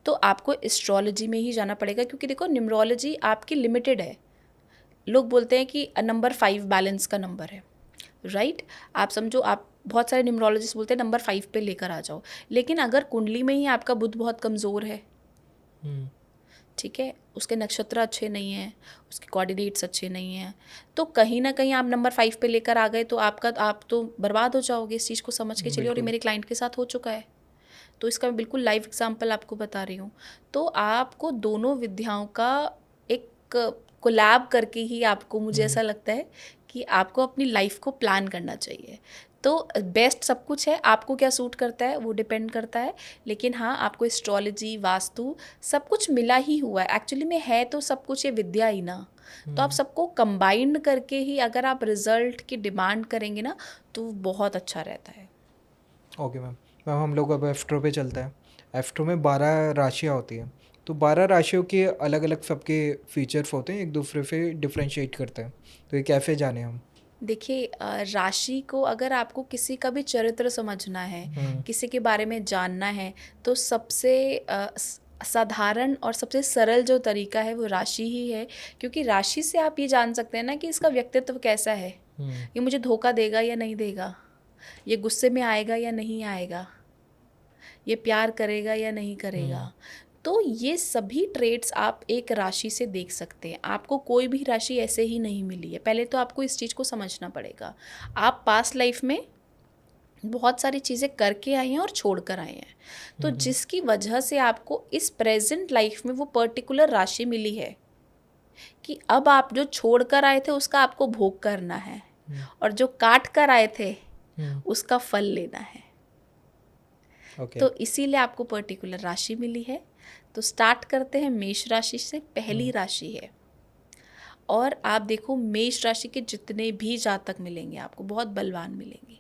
तो आपको एस्ट्रोलॉजी में ही जाना पड़ेगा, क्योंकि देखो न्यूमरोलॉजी आपकी लिमिटेड है। लोग बोलते हैं कि नंबर 5 बैलेंस का नंबर है, राइट। आप समझो, आप बहुत सारे न्यूमरोलॉजिस्ट बोलते हैं नंबर 5 पे लेकर आ जाओ, लेकिन अगर कुंडली में ही आपका बुध बहुत कमज़ोर है, ठीक है, उसके नक्षत्र अच्छे नहीं हैं, उसके कोऑर्डिनेट्स अच्छे नहीं हैं, तो कहीं ना कहीं आप नंबर 5 पे लेकर आ गए तो आप तो बर्बाद हो जाओगे। इस चीज़ को समझ के चलिए, और ये मेरे क्लाइंट के साथ हो चुका है, तो इसका मैं बिल्कुल लाइव एग्जांपल आपको बता रही हूँ। तो आपको दोनों विद्याओं का एक कोलैब करके ही आपको, मुझे ऐसा लगता है कि आपको अपनी लाइफ को प्लान करना चाहिए। तो बेस्ट सब कुछ है, आपको क्या सूट करता है वो डिपेंड करता है, लेकिन हाँ आपको एस्ट्रोलॉजी, वास्तु सब कुछ मिला ही हुआ है एक्चुअली में, है तो सब कुछ ये विद्या ही ना। तो आप सबको कंबाइंड करके ही अगर आप रिजल्ट की डिमांड करेंगे ना तो बहुत अच्छा रहता है। Okay ma'am. मैम हम लोग अब एस्ट्रो पे चलते हैं। एस्ट्रो में 12 राशियाँ होती हैं, तो 12 राशियों के अलग अलग सबके फीचर्स होते हैं, एक दूसरे से डिफ्रेंशिएट करते हैं, तो ये कैसे जाने हम? देखिए राशि को अगर आपको किसी का भी चरित्र समझना है, किसी के बारे में जानना है, तो सबसे साधारण और सबसे सरल जो तरीका है वो राशि ही है, क्योंकि राशि से आप ये जान सकते हैं ना कि इसका व्यक्तित्व कैसा है, ये मुझे धोखा देगा या नहीं देगा, ये गुस्से में आएगा या नहीं आएगा, ये प्यार करेगा या नहीं करेगा। तो ये सभी ट्रेट्स आप एक राशि से देख सकते हैं। आपको कोई भी राशि ऐसे ही नहीं मिली है, पहले तो आपको इस चीज़ को समझना पड़ेगा। आप पास्ट लाइफ में बहुत सारी चीज़ें करके आए हैं और छोड़ कर आए हैं, तो जिसकी वजह से आपको इस प्रेजेंट लाइफ में वो पर्टिकुलर राशि मिली है कि अब आप जो छोड़ कर आए थे उसका आपको भोग करना है, और जो काट कर आए थे उसका फल लेना है। ओके। तो इसीलिए आपको पर्टिकुलर राशि मिली है। तो स्टार्ट करते हैं मेष राशि से। पहली राशि है, और आप देखो मेष राशि के जितने भी जातक मिलेंगे आपको बहुत बलवान मिलेंगे।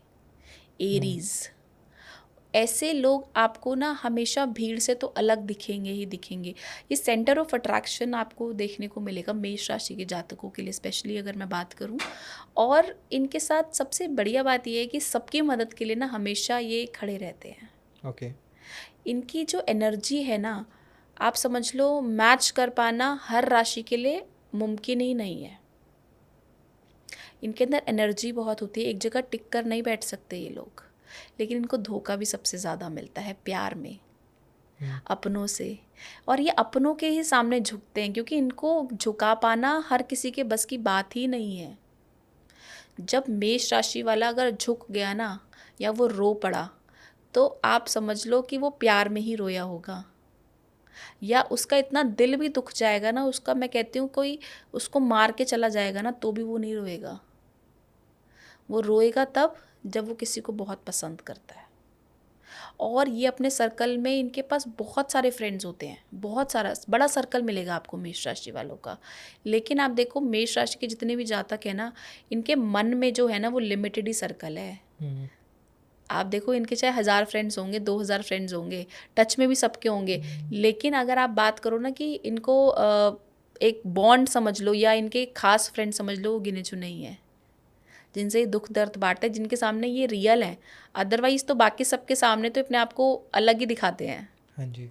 एरीज, ऐसे लोग आपको ना हमेशा भीड़ से तो अलग दिखेंगे ही दिखेंगे। ये सेंटर ऑफ अट्रैक्शन आपको देखने को मिलेगा मेष राशि के जातकों के लिए, स्पेशली अगर मैं बात करूं। और इनके साथ सबसे बढ़िया बात ये है कि सबकी मदद के लिए ना हमेशा ये खड़े रहते हैं। ओके। इनकी जो एनर्जी है ना, आप समझ लो मैच कर पाना हर राशि के लिए मुमकिन ही नहीं है। इनके अंदर एनर्जी बहुत होती है, एक जगह टिक कर नहीं बैठ सकते ये लोग। लेकिन इनको धोखा भी सबसे ज़्यादा मिलता है प्यार में, अपनों से। और ये अपनों के ही सामने झुकते हैं, क्योंकि इनको झुका पाना हर किसी के बस की बात ही नहीं है। जब मेष राशि वाला अगर झुक गया ना, या वो रो पड़ा, तो आप समझ लो कि वो प्यार में ही रोया होगा, या उसका इतना दिल भी दुख जाएगा ना उसका, मैं कहती हूँ कोई उसको मार के चला जाएगा ना तो भी वो नहीं रोएगा। वो रोएगा तब जब वो किसी को बहुत पसंद करता है। और ये अपने सर्कल में, इनके पास बहुत सारे फ्रेंड्स होते हैं, बहुत सारा बड़ा सर्कल मिलेगा आपको मेष राशि वालों का। लेकिन आप देखो मेष राशि के जितने भी जातक हैं ना, इनके मन में जो है ना वो लिमिटेड ही सर्कल है। आप देखो इनके चाहे 1000 फ्रेंड्स होंगे, 2000 फ्रेंड्स होंगे, टच में भी सबके होंगे, लेकिन अगर आप बात करो ना कि इनको एक बॉन्ड समझ लो या इनके खास फ्रेंड समझ लो, वो गिने चुने ही हैं जिनसे ये दुख दर्द बांटते, जिनके सामने ये रियल है। अदरवाइज तो बाकी सबके सामने तो अपने आप को अलग ही दिखाते हैं। हाँ जी।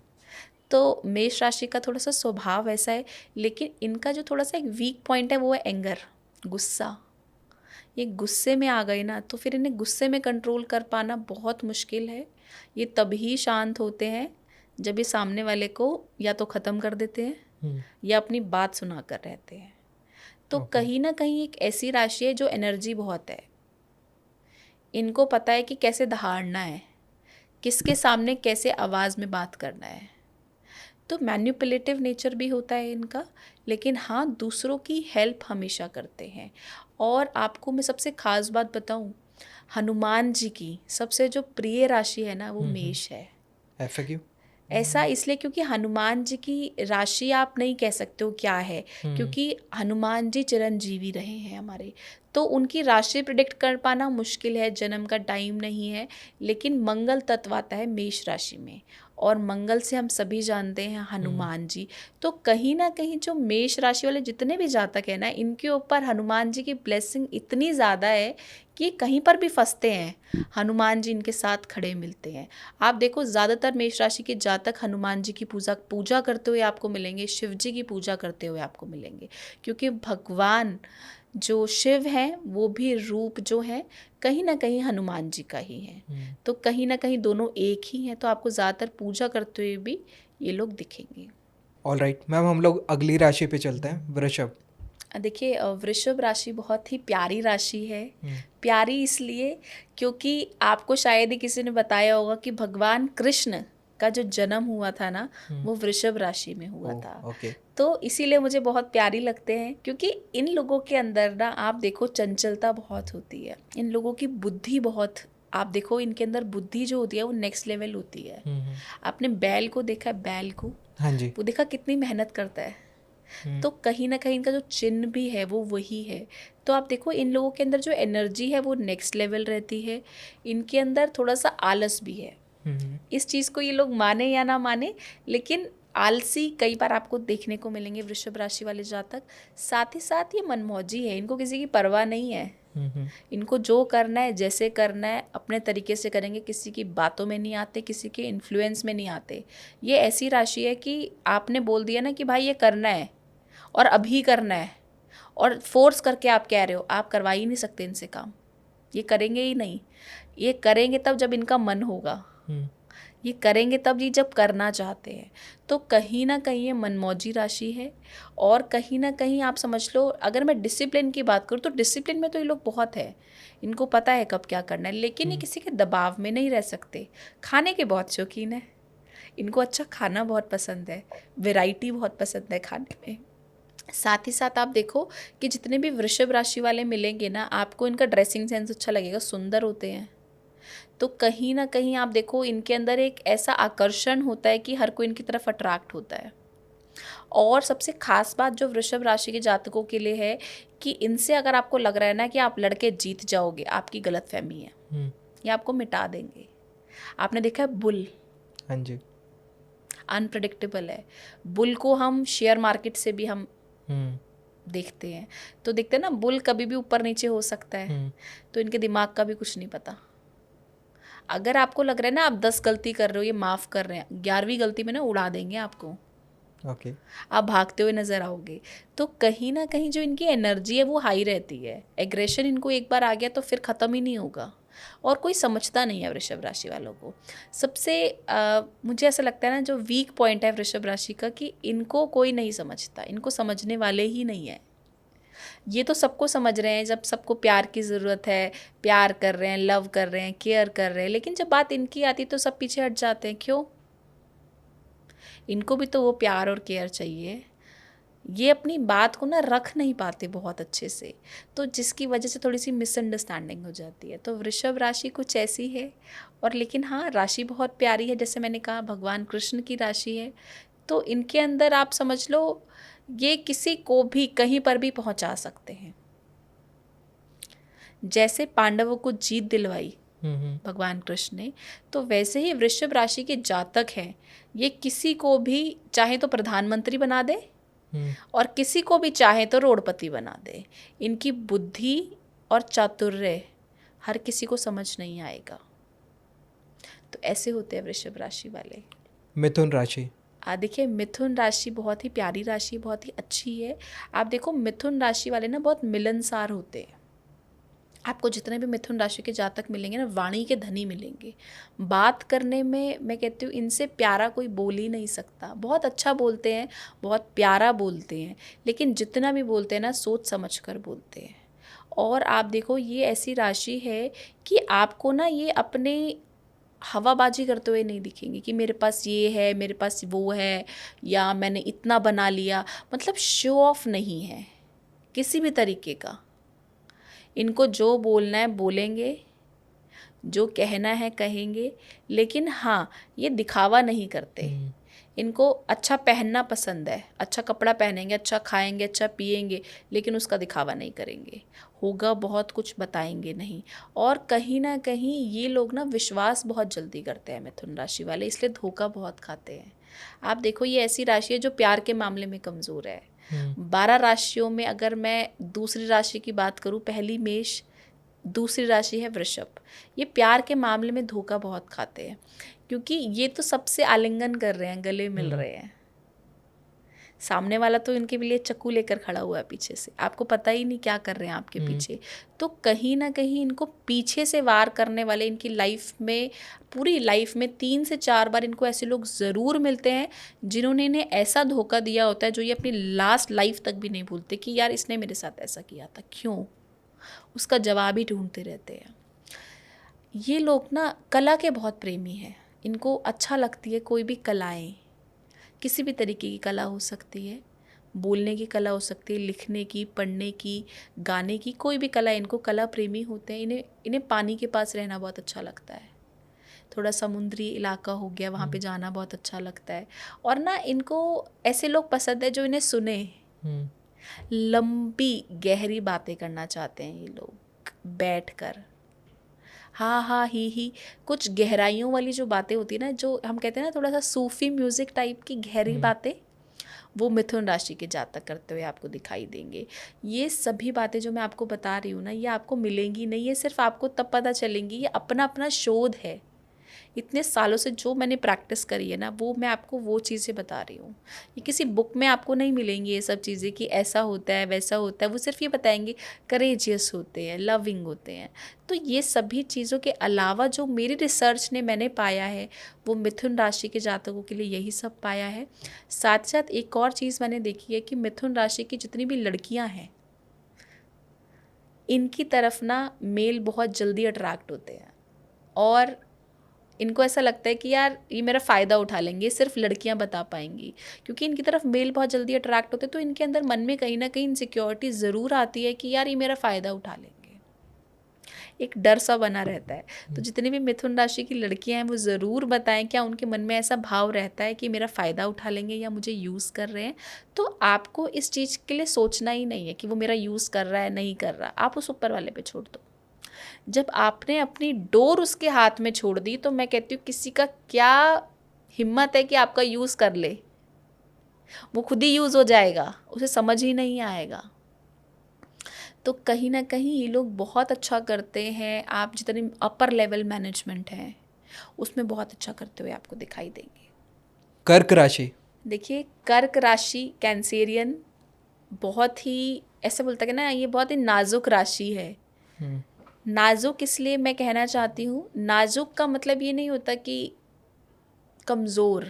तो मेष राशि का थोड़ा सा स्वभाव ऐसा है, लेकिन इनका जो थोड़ा सा एक वीक पॉइंट है वो है एंगर, गुस्सा। ये गुस्से में आ गए ना तो फिर इन्हें गुस्से में कंट्रोल कर पाना बहुत मुश्किल है। ये तभी शांत होते हैं जब ये सामने वाले को या तो ख़त्म कर देते हैं या अपनी बात सुना कर रहते हैं। तो कहीं ना कहीं एक ऐसी राशि है जो एनर्जी बहुत है। इनको पता है कि कैसे दहाड़ना है, किसके सामने कैसे आवाज़ में बात करना है। तो मैन्युपुलेटिव नेचर भी होता है इनका, लेकिन हाँ दूसरों की हेल्प हमेशा करते हैं। और आपको मैं सबसे ख़ास बात बताऊं, हनुमान जी की सबसे जो प्रिय राशि है ना वो मेष है। ऐसा क्यों? ऐसा इसलिए क्योंकि हनुमान जी की राशि आप नहीं कह सकते हो क्या है, क्योंकि हनुमान जी चिरंजीवी रहे हैं हमारे, तो उनकी राशि प्रिडिक्ट कर पाना मुश्किल है, जन्म का टाइम नहीं है। लेकिन मंगल तत्व आता है मेष राशि में, और मंगल से हम सभी जानते हैं हनुमान जी। तो कहीं ना कहीं जो मेष राशि वाले जितने भी जातक हैं ना, इनके ऊपर हनुमान जी की ब्लेसिंग इतनी ज़्यादा है कि कहीं पर भी फंसते हैं हनुमान जी इनके साथ खड़े मिलते हैं। आप देखो ज़्यादातर मेष राशि के जातक हनुमान जी की पूजा करते हुए आपको मिलेंगे, शिव जी की पूजा करते हुए आपको मिलेंगे, क्योंकि भगवान जो शिव हैं वो भी रूप जो है कहीं ना कहीं हनुमान जी का ही है। तो कहीं ना कहीं दोनों एक ही हैं, तो आपको ज़्यादातर पूजा करते हुए भी ये लोग दिखेंगे। ऑल राइट मैम, हम लोग अगली राशि पे चलते हैं, वृषभ। देखिए वृषभ राशि बहुत ही प्यारी राशि है। प्यारी इसलिए क्योंकि आपको शायद ही किसी ने बताया होगा कि भगवान कृष्ण का जो जन्म हुआ था ना वो वृषभ राशि में हुआ था। ओके। तो इसीलिए मुझे बहुत प्यारी लगते हैं, क्योंकि इन लोगों के अंदर ना आप देखो चंचलता बहुत होती है, इन लोगों की बुद्धि बहुत, आप देखो इनके अंदर बुद्धि जो होती है वो नेक्स्ट लेवल होती है। आपने बैल को देखा है, बैल को हाँ जी। वो देखा कितनी मेहनत करता है, तो कहीं ना कहीं इनका जो चिन्ह भी है वो वही है। तो आप देखो इन लोगों के अंदर जो एनर्जी है वो नेक्स्ट लेवल रहती है, इनके अंदर थोड़ा सा आलस भी है। इस चीज़ को ये लोग माने या ना माने, लेकिन आलसी कई बार आपको देखने को मिलेंगे वृषभ राशि वाले जातक। साथ ही साथ ये मनमौजी है, इनको किसी की परवाह नहीं है, इनको जो करना है जैसे करना है अपने तरीके से करेंगे, किसी की बातों में नहीं आते, किसी के इन्फ्लुएंस में नहीं आते। ये ऐसी राशि है कि आपने बोल दिया ना कि भाई ये करना है और अभी करना है, और फोर्स करके आप कह रहे हो, आप करवा ही नहीं सकते इनसे काम, ये करेंगे ही नहीं। ये करेंगे तब जब इनका मन होगा, ये करेंगे तब ये जब करना चाहते हैं। तो कहीं ना कहीं ये मनमौजी राशि है, और कहीं ना कहीं आप समझ लो, अगर मैं डिसिप्लिन की बात करूँ तो डिसिप्लिन में तो ये लोग बहुत है, इनको पता है कब क्या करना है, लेकिन ये किसी के दबाव में नहीं रह सकते। खाने के बहुत शौकीन है, इनको अच्छा खाना बहुत पसंद है, वैरायटी बहुत पसंद है खाने में। साथ ही साथ आप देखो कि जितने भी वृषभ राशि वाले मिलेंगे ना, आपको इनका ड्रेसिंग सेंस अच्छा लगेगा, सुंदर होते हैं। तो कहीं ना कहीं आप देखो इनके अंदर एक ऐसा आकर्षण होता है कि हर कोई इनकी तरफ अट्रैक्ट होता है। और सबसे खास बात जो वृषभ राशि के जातकों के लिए है कि इनसे अगर आपको लग रहा है ना कि आप लड़के जीत जाओगे, आपकी गलतफहमी है, ये आपको मिटा देंगे। आपने देखा है बुल, हाँ जी। अनप्रडिक्टेबल है। बुल को हम शेयर मार्केट से भी हम देखते हैं, तो देखते हैं ना बुल कभी भी ऊपर नीचे हो सकता है। तो इनके दिमाग का भी कुछ नहीं पता। अगर आपको लग रहा है ना आप 10 गलती कर रहे हो, ये माफ़ कर रहे हैं, 11वीं गलती में ना उड़ा देंगे आपको, ओके। आप भागते हुए नजर आओगे। तो कहीं ना कहीं जो इनकी एनर्जी है वो हाई रहती है, एग्रेशन इनको एक बार आ गया तो फिर ख़त्म ही नहीं होगा, और कोई समझता नहीं है वृषभ राशि वालों को। सबसे मुझे ऐसा लगता है ना जो वीक पॉइंट है वृषभ राशि का, कि इनको कोई नहीं समझता, इनको समझने वाले ही नहीं है। ये तो सबको समझ रहे हैं, जब सबको प्यार की ज़रूरत है, प्यार कर रहे हैं, लव कर रहे हैं, केयर कर रहे हैं, लेकिन जब बात इनकी आती तो सब पीछे हट जाते हैं। क्यों? इनको भी तो वो प्यार और केयर चाहिए। ये अपनी बात को ना रख नहीं पाते बहुत अच्छे से, तो जिसकी वजह से थोड़ी सी मिसअंडरस्टैंडिंग हो जाती है। तो वृषभ राशि कुछ ऐसी है, और लेकिन हाँ राशि बहुत प्यारी है, जैसे मैंने कहा भगवान कृष्ण की राशि है। तो इनके अंदर आप समझ लो ये किसी को भी कहीं पर भी पहुंचा सकते हैं। जैसे पांडवों को जीत दिलवाई भगवान कृष्ण ने, तो वैसे ही वृषभ राशि के जातक हैं, ये किसी को भी चाहे तो प्रधानमंत्री बना दे और किसी को भी चाहे तो रोडपति बना दे। इनकी बुद्धि और चातुर्य हर किसी को समझ नहीं आएगा। तो ऐसे होते हैं वृषभ राशि वाले। मिथुन राशि। देखिए मिथुन राशि बहुत ही प्यारी राशि, बहुत ही अच्छी है। आप देखो मिथुन राशि वाले ना बहुत मिलनसार होते हैं। आपको जितने भी मिथुन राशि के जातक मिलेंगे ना, वाणी के धनी मिलेंगे। बात करने में मैं कहती हूँ इनसे प्यारा कोई बोल ही नहीं सकता। बहुत अच्छा बोलते हैं, बहुत प्यारा बोलते हैं, लेकिन जितना भी बोलते हैं ना सोच समझ कर बोलते हैं। और आप देखो ये ऐसी राशि है कि आपको ना ये अपने हवाबाजी करते हुए नहीं दिखेंगे कि मेरे पास ये है, मेरे पास वो है, या मैंने इतना बना लिया। मतलब शो ऑफ नहीं है किसी भी तरीके का। इनको जो बोलना है बोलेंगे, जो कहना है कहेंगे, लेकिन हाँ ये दिखावा नहीं करते। इनको अच्छा पहनना पसंद है, अच्छा कपड़ा पहनेंगे, अच्छा खाएंगे, अच्छा पिएंगे, लेकिन उसका दिखावा नहीं करेंगे। होगा बहुत कुछ बताएंगे नहीं। और कहीं ना कहीं ये लोग ना विश्वास बहुत जल्दी करते हैं मिथुन राशि वाले, इसलिए धोखा बहुत खाते हैं। आप देखो ये ऐसी राशि है जो प्यार के मामले में कमज़ोर है। 12 राशियों में अगर मैं दूसरी राशि की बात करूँ, पहली मेष, दूसरी राशि है वृषभ। ये प्यार के मामले में धोखा बहुत खाते हैं, क्योंकि ये तो सबसे आलिंगन कर रहे हैं, गले मिल रहे हैं। सामने वाला तो इनके लिए चक्कू लेकर खड़ा हुआ है पीछे से, आपको पता ही नहीं क्या कर रहे हैं आपके पीछे। तो कहीं ना कहीं इनको पीछे से वार करने वाले इनकी लाइफ में, पूरी लाइफ में 3 से 4 बार इनको ऐसे लोग ज़रूर मिलते हैं जिन्होंने इन्हें ऐसा धोखा दिया होता है जो ये अपनी लास्ट लाइफ तक भी नहीं भूलते कि यार इसने मेरे साथ ऐसा किया था, क्यों। उसका जवाब ही ढूंढते रहते हैं। ये लोग ना कला के बहुत प्रेमी हैं। इनको अच्छा लगती है कोई भी कलाएं, किसी भी तरीके की कला हो सकती है, बोलने की कला हो सकती है, लिखने की, पढ़ने की, गाने की, कोई भी कला। इनको कला प्रेमी होते हैं। इन्हें इन्हें पानी के पास रहना बहुत अच्छा लगता है। थोड़ा समुद्री इलाका हो गया, वहाँ पे जाना बहुत अच्छा लगता है। और ना इनको ऐसे लोग पसंद है जो इन्हें सुने। लंबी गहरी बातें करना चाहते हैं ये लोग बैठकर, हाँ हाँ ही, कुछ गहराइयों वाली जो बातें होती है ना, जो हम कहते हैं ना थोड़ा सा सूफी म्यूजिक टाइप की गहरी बातें, वो मिथुन राशि के जातक करते हुए आपको दिखाई देंगे। ये सभी बातें जो मैं आपको बता रही हूँ ना, ये आपको मिलेंगी नहीं, ये सिर्फ आपको तब पता चलेंगी। ये अपना अपना शोध है। इतने सालों से जो मैंने प्रैक्टिस करी है ना, वो मैं आपको वो चीज़ें बता रही हूँ। ये किसी बुक में आपको नहीं मिलेंगी ये सब चीज़ें कि ऐसा होता है वैसा होता है। वो सिर्फ ये बताएंगे करेजियस होते हैं, लविंग होते हैं। तो ये सभी चीज़ों के अलावा जो मेरी रिसर्च ने मैंने पाया है, वो मिथुन राशि के जातकों के लिए यही सब पाया है। साथ साथ एक और चीज़ मैंने देखी है कि मिथुन राशि की जितनी भी लड़कियाँ हैं, इनकी तरफ ना मेल बहुत जल्दी अट्रैक्ट होते हैं। और इनको ऐसा लगता है कि यार ये मेरा फ़ायदा उठा लेंगे, सिर्फ लड़कियां बता पाएंगी। क्योंकि इनकी तरफ मेल बहुत जल्दी अट्रैक्ट होते हैं, तो इनके अंदर मन में कहीं ना कहीं इनसिक्योरिटी ज़रूर आती है कि यार ये मेरा फ़ायदा उठा लेंगे। एक डर सा बना रहता है। तो जितनी भी मिथुन राशि की लड़कियां हैं, वो ज़रूर बताएं क्या उनके मन में ऐसा भाव रहता है कि मेरा फ़ायदा उठा लेंगे या मुझे यूज़ कर रहे हैं। तो आपको इस चीज़ के लिए सोचना ही नहीं है कि वो मेरा यूज़ कर रहा है नहीं कर रहा, आप उस ऊपर वाले पे छोड़ दो। जब आपने अपनी डोर उसके हाथ में छोड़ दी, तो मैं कहती हूँ किसी का क्या हिम्मत है कि आपका यूज़ कर ले। वो खुद ही यूज़ हो जाएगा, उसे समझ ही नहीं आएगा। तो कहीं ना कहीं ये लोग बहुत अच्छा करते हैं। आप जितने अपर लेवल मैनेजमेंट है उसमें बहुत अच्छा करते हुए आपको दिखाई देंगे। कर्क राशि। देखिए, कर्क राशि कैंसेरियन बहुत ही ऐसे बोलता है ना, ये बहुत ही नाजुक राशि है। नाजुक इसलिए मैं कहना चाहती हूँ, नाजुक का मतलब ये नहीं होता कि कमज़ोर।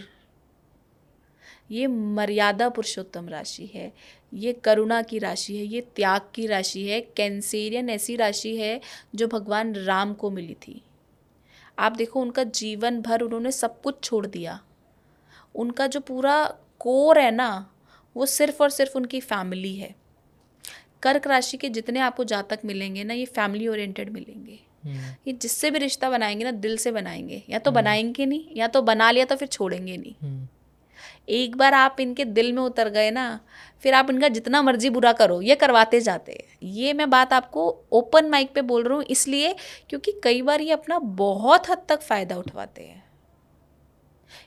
ये मर्यादा पुरुषोत्तम राशि है, ये करुणा की राशि है, ये त्याग की राशि है। कैंसेरियन ऐसी राशि है जो भगवान राम को मिली थी। आप देखो, उनका जीवन भर उन्होंने सब कुछ छोड़ दिया। उनका जो पूरा कोर है ना, वो सिर्फ और सिर्फ उनकी फैमिली है। कर्क राशि के जितने आपको जातक मिलेंगे ना, ये फैमिली ओरिएंटेड मिलेंगे। ये जिससे भी रिश्ता बनाएंगे ना, दिल से बनाएंगे। या तो बनाएंगे नहीं, या तो बना लिया तो फिर छोड़ेंगे नहीं। एक बार आप इनके दिल में उतर गए ना, फिर आप इनका जितना मर्जी बुरा करो, ये करवाते जाते हैं। ये मैं बात आपको ओपन माइक पे बोल रहा हूँ इसलिए क्योंकि कई बार ये अपना बहुत हद तक फ़ायदा उठवाते हैं।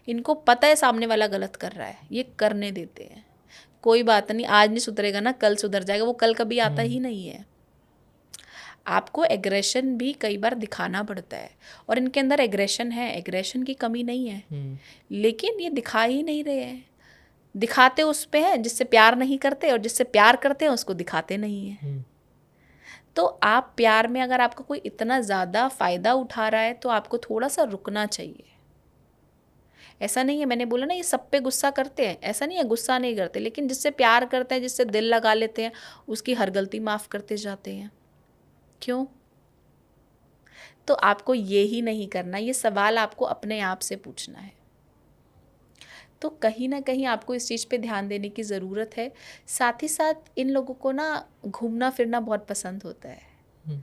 इनको पता है सामने वाला गलत कर रहा है, ये करने देते हैं। कोई बात नहीं, आज नहीं सुधरेगा ना, कल सुधर जाएगा। वो कल कभी आता ही नहीं है। आपको एग्रेशन भी कई बार दिखाना पड़ता है, और इनके अंदर एग्रेशन है, एग्रेशन की कमी नहीं है। लेकिन ये दिखा ही नहीं रहे हैं। दिखाते उस पे हैं जिससे प्यार नहीं करते, और जिससे प्यार करते हैं उसको दिखाते नहीं हैं। तो आप प्यार में अगर आपको कोई इतना ज़्यादा फ़ायदा उठा रहा है, तो आपको थोड़ा सा रुकना चाहिए। ऐसा नहीं है, मैंने बोला ना ये सब पे गुस्सा करते हैं, ऐसा नहीं है गुस्सा नहीं करते, लेकिन जिससे प्यार करते हैं, जिससे दिल लगा लेते हैं, उसकी हर गलती माफ़ करते जाते हैं। क्यों? तो आपको ये ही नहीं करना, ये सवाल आपको अपने आप से पूछना है। तो कहीं ना कहीं आपको इस चीज़ पे ध्यान देने की ज़रूरत है। साथ ही साथ इन लोगों को ना घूमना फिरना बहुत पसंद होता है,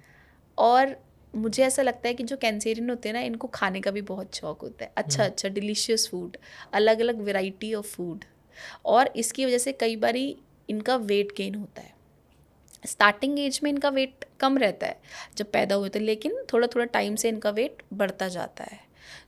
और मुझे ऐसा लगता है कि जो कैंसेरियन होते हैं ना, इनको खाने का भी बहुत शौक होता है। अच्छा अच्छा डिलीशियस फूड, अलग अलग वेराइटी ऑफ फूड। और इसकी वजह से कई बारी इनका वेट गेन होता है। स्टार्टिंग एज में इनका वेट कम रहता है जब पैदा हुए थे, लेकिन थोड़ा थोड़ा टाइम से इनका वेट बढ़ता जाता है।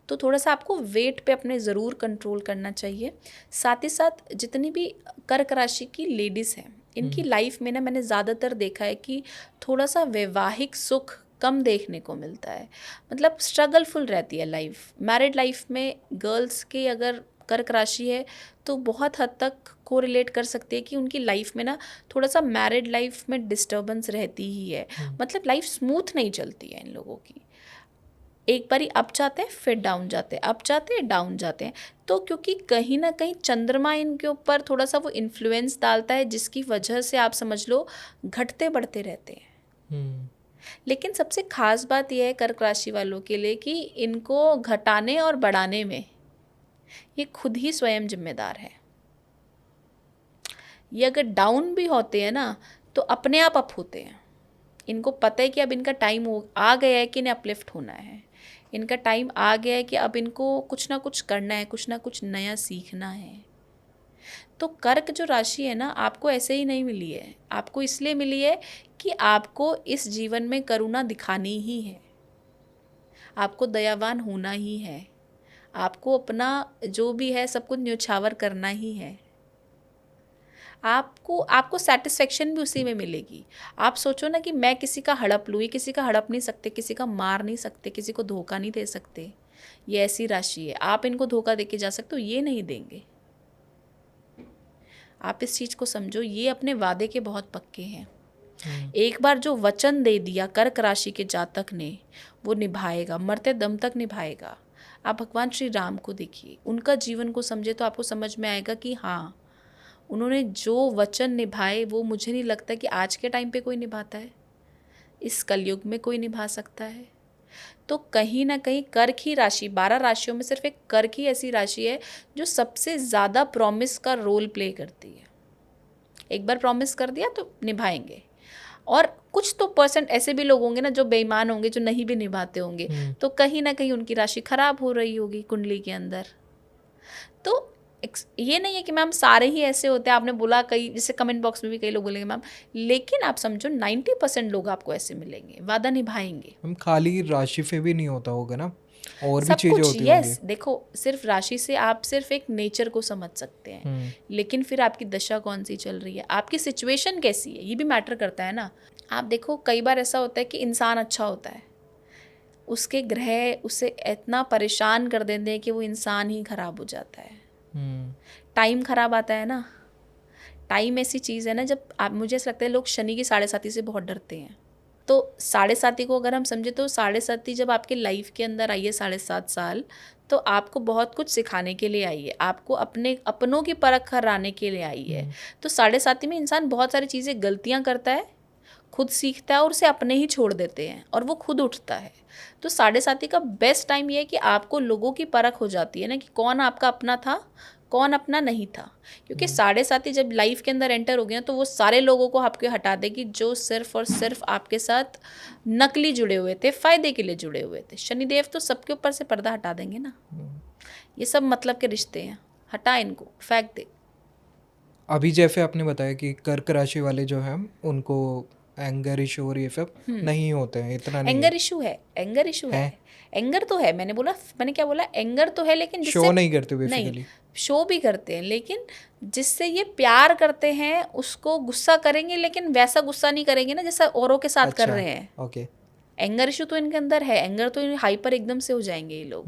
तो थोड़ा सा आपको वेट पे अपने ज़रूर कंट्रोल करना चाहिए। साथ ही साथ जितनी भी कर्क राशि की लेडीज़ हैं, इनकी लाइफ में ना मैंने ज़्यादातर देखा है कि थोड़ा सा वैवाहिक सुख कम देखने को मिलता है। मतलब स्ट्रगलफुल रहती है लाइफ। मैरिड लाइफ में गर्ल्स की अगर कर्क राशि है तो बहुत हद तक कोरिलेट कर सकती है कि उनकी लाइफ में ना थोड़ा सा मैरिड लाइफ में डिस्टर्बेंस रहती ही है। मतलब लाइफ स्मूथ नहीं चलती है इन लोगों की। एक बारी अप जाते हैं, फिर डाउन जाते हैं, अप जाते हैं, डाउन जाते हैं। तो क्योंकि कहीं ना कहीं चंद्रमा इनके ऊपर थोड़ा सा वो इन्फ्लुएंस डालता है, जिसकी वजह से आप समझ लो घटते बढ़ते रहते हैं। लेकिन सबसे खास बात यह है कर्क राशि वालों के लिए कि इनको घटाने और बढ़ाने में ये खुद ही स्वयं जिम्मेदार है। ये अगर डाउन भी होते हैं ना तो अपने आप अप होते हैं। इनको पता है कि अब इनका टाइम आ गया है कि इन्हें अपलिफ्ट होना है, इनका टाइम आ गया है कि अब इनको कुछ ना कुछ करना है, कुछ ना कुछ नया सीखना है। तो कर्क जो राशि है ना, आपको ऐसे ही नहीं मिली है, आपको इसलिए मिली है कि आपको इस जीवन में करुणा दिखानी ही है, आपको दयावान होना ही है, आपको अपना जो भी है सब कुछ न्योछावर करना ही है। आपको सेटिस्फेक्शन भी उसी में मिलेगी। आप सोचो ना कि मैं किसी का हड़प लूँ, ये किसी का हड़प नहीं सकते, किसी का मार नहीं सकते, किसी को धोखा नहीं दे सकते। ये ऐसी राशि है, आप इनको धोखा दे के जा सकते हो, ये नहीं देंगे। आप इस चीज़ को समझो, ये अपने वादे के बहुत पक्के हैं। एक बार जो वचन दे दिया कर्क राशि के जातक ने, वो निभाएगा, मरते दम तक निभाएगा। आप भगवान श्री राम को देखिए, उनका जीवन को समझे तो आपको समझ में आएगा कि हाँ, उन्होंने जो वचन निभाए वो मुझे नहीं लगता कि आज के टाइम पे कोई निभाता है, इस कलयुग में कोई निभा सकता है। तो कहीं ना कहीं कर्क ही राशि, 12 राशियों में सिर्फ एक कर्क ही ऐसी राशि है जो सबसे ज़्यादा प्रॉमिस का रोल प्ले करती है। एक बार प्रॉमिस कर दिया तो निभाएंगे। और कुछ तो परसेंट ऐसे भी लोग होंगे ना जो बेईमान होंगे, जो नहीं भी निभाते होंगे, तो कहीं ना कहीं उनकी राशि खराब हो रही होगी कुंडली के अंदर। तो ये नहीं है कि मैम सारे ही ऐसे होते हैं। आपने बोला कई, जैसे कमेंट बॉक्स में भी कई लोग बोलेंगे मैम, लेकिन आप समझो 90% लोग आपको ऐसे मिलेंगे, वादा निभाएंगे। हम खाली राशि पे भी नहीं होता होगा ना, और भी सब चीजें कुछ, होती होंगी। यस। देखो, सिर्फ राशि से आप सिर्फ एक नेचर को समझ सकते हैं, लेकिन फिर आपकी दशा कौन सी चल रही है, आपकी सिचुएशन कैसी है, ये भी मैटर करता है ना। आप देखो, कई बार ऐसा होता है कि इंसान अच्छा होता है, उसके ग्रह उसे इतना परेशान कर देते हैं कि वो इंसान ही खराब हो जाता है। टाइम खराब आता है ना, टाइम ऐसी चीज़ है ना, जब आप, मुझे ऐसा लगता है लोग शनि की 7.5 से बहुत डरते हैं। तो 7.5 को अगर हम समझे तो 7.5 जब आपके लाइफ के अंदर आई है 7.5 साल, तो आपको बहुत कुछ सिखाने के लिए आई है, आपको अपनों की परख कराने के लिए आई है। तो 7.5 में इंसान बहुत सारी चीज़ें गलतियाँ करता है, खुद सीखता है और उसे अपने ही छोड़ देते हैं और वो खुद उठता है। तो 7.5 का बेस्ट टाइम ये है कि आपको लोगों की परख हो जाती है ना, कि कौन आपका अपना था, कौन अपना नहीं था। क्योंकि 7.5 जब लाइफ के अंदर एंटर हो गया तो वो सारे लोगों को आपके हटा देगी जो सिर्फ और सिर्फ आपके साथ नकली जुड़े हुए थे, फायदे के लिए जुड़े हुए थे। शनिदेव तो सबके ऊपर से पर्दा हटा देंगे ना। ये सब मतलब के रिश्ते हैं, हटा इनको, फेंक दे। अभी जैसे आपने बताया कि कर्क राशि वाले जो हैं उनको एंगर इशू और ये सब नहीं होते हैं, इतना नहीं एंगर इशू है, एंगर इशू है, एंगर तो है। मैंने क्या बोला, एंगर तो है, लेकिन शो जिससे नहीं करते बेसिकली। नहीं, शो भी करते हैं, लेकिन जिससे ये प्यार करते हैं उसको गुस्सा करेंगे, लेकिन वैसा गुस्सा नहीं करेंगे ना जैसा औरों के साथ कर रहे हैं। ओके। एंगर इशू तो इनके अंदर है, एंगर तो हाइपर एकदम से हो जाएंगे ये लोग।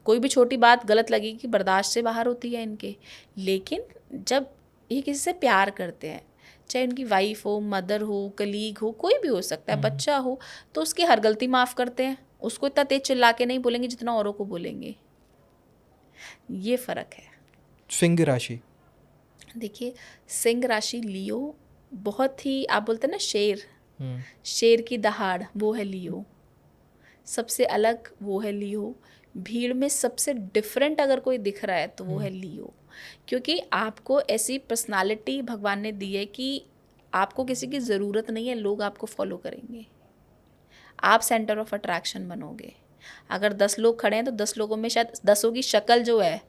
कोई भी छोटी बात गलत लगेगी कि बर्दाश्त से बाहर होती है इनके। लेकिन जब ये किसी से प्यार करते हैं, चाहे उनकी वाइफ हो, मदर हो, कलीग हो, कोई भी हो सकता है, बच्चा हो, तो उसकी हर गलती माफ़ करते हैं। उसको इतना तेज चिल्ला के नहीं बोलेंगे जितना औरों को बोलेंगे। ये फ़र्क है। सिंह राशि, देखिए, सिंह राशि लियो, बहुत ही, आप बोलते हैं ना शेर, शेर की दहाड़, वो है लियो। सबसे अलग वो है लियो। भीड़ में सबसे डिफरेंट अगर कोई दिख रहा है तो वो है लियो। क्योंकि आपको ऐसी पर्सनालिटी भगवान ने दी है कि आपको किसी की ज़रूरत नहीं है, लोग आपको फॉलो करेंगे, आप सेंटर ऑफ अट्रैक्शन बनोगे। अगर 10 लोग खड़े हैं तो 10 लोगों में शायद 10 की शक्ल जो है,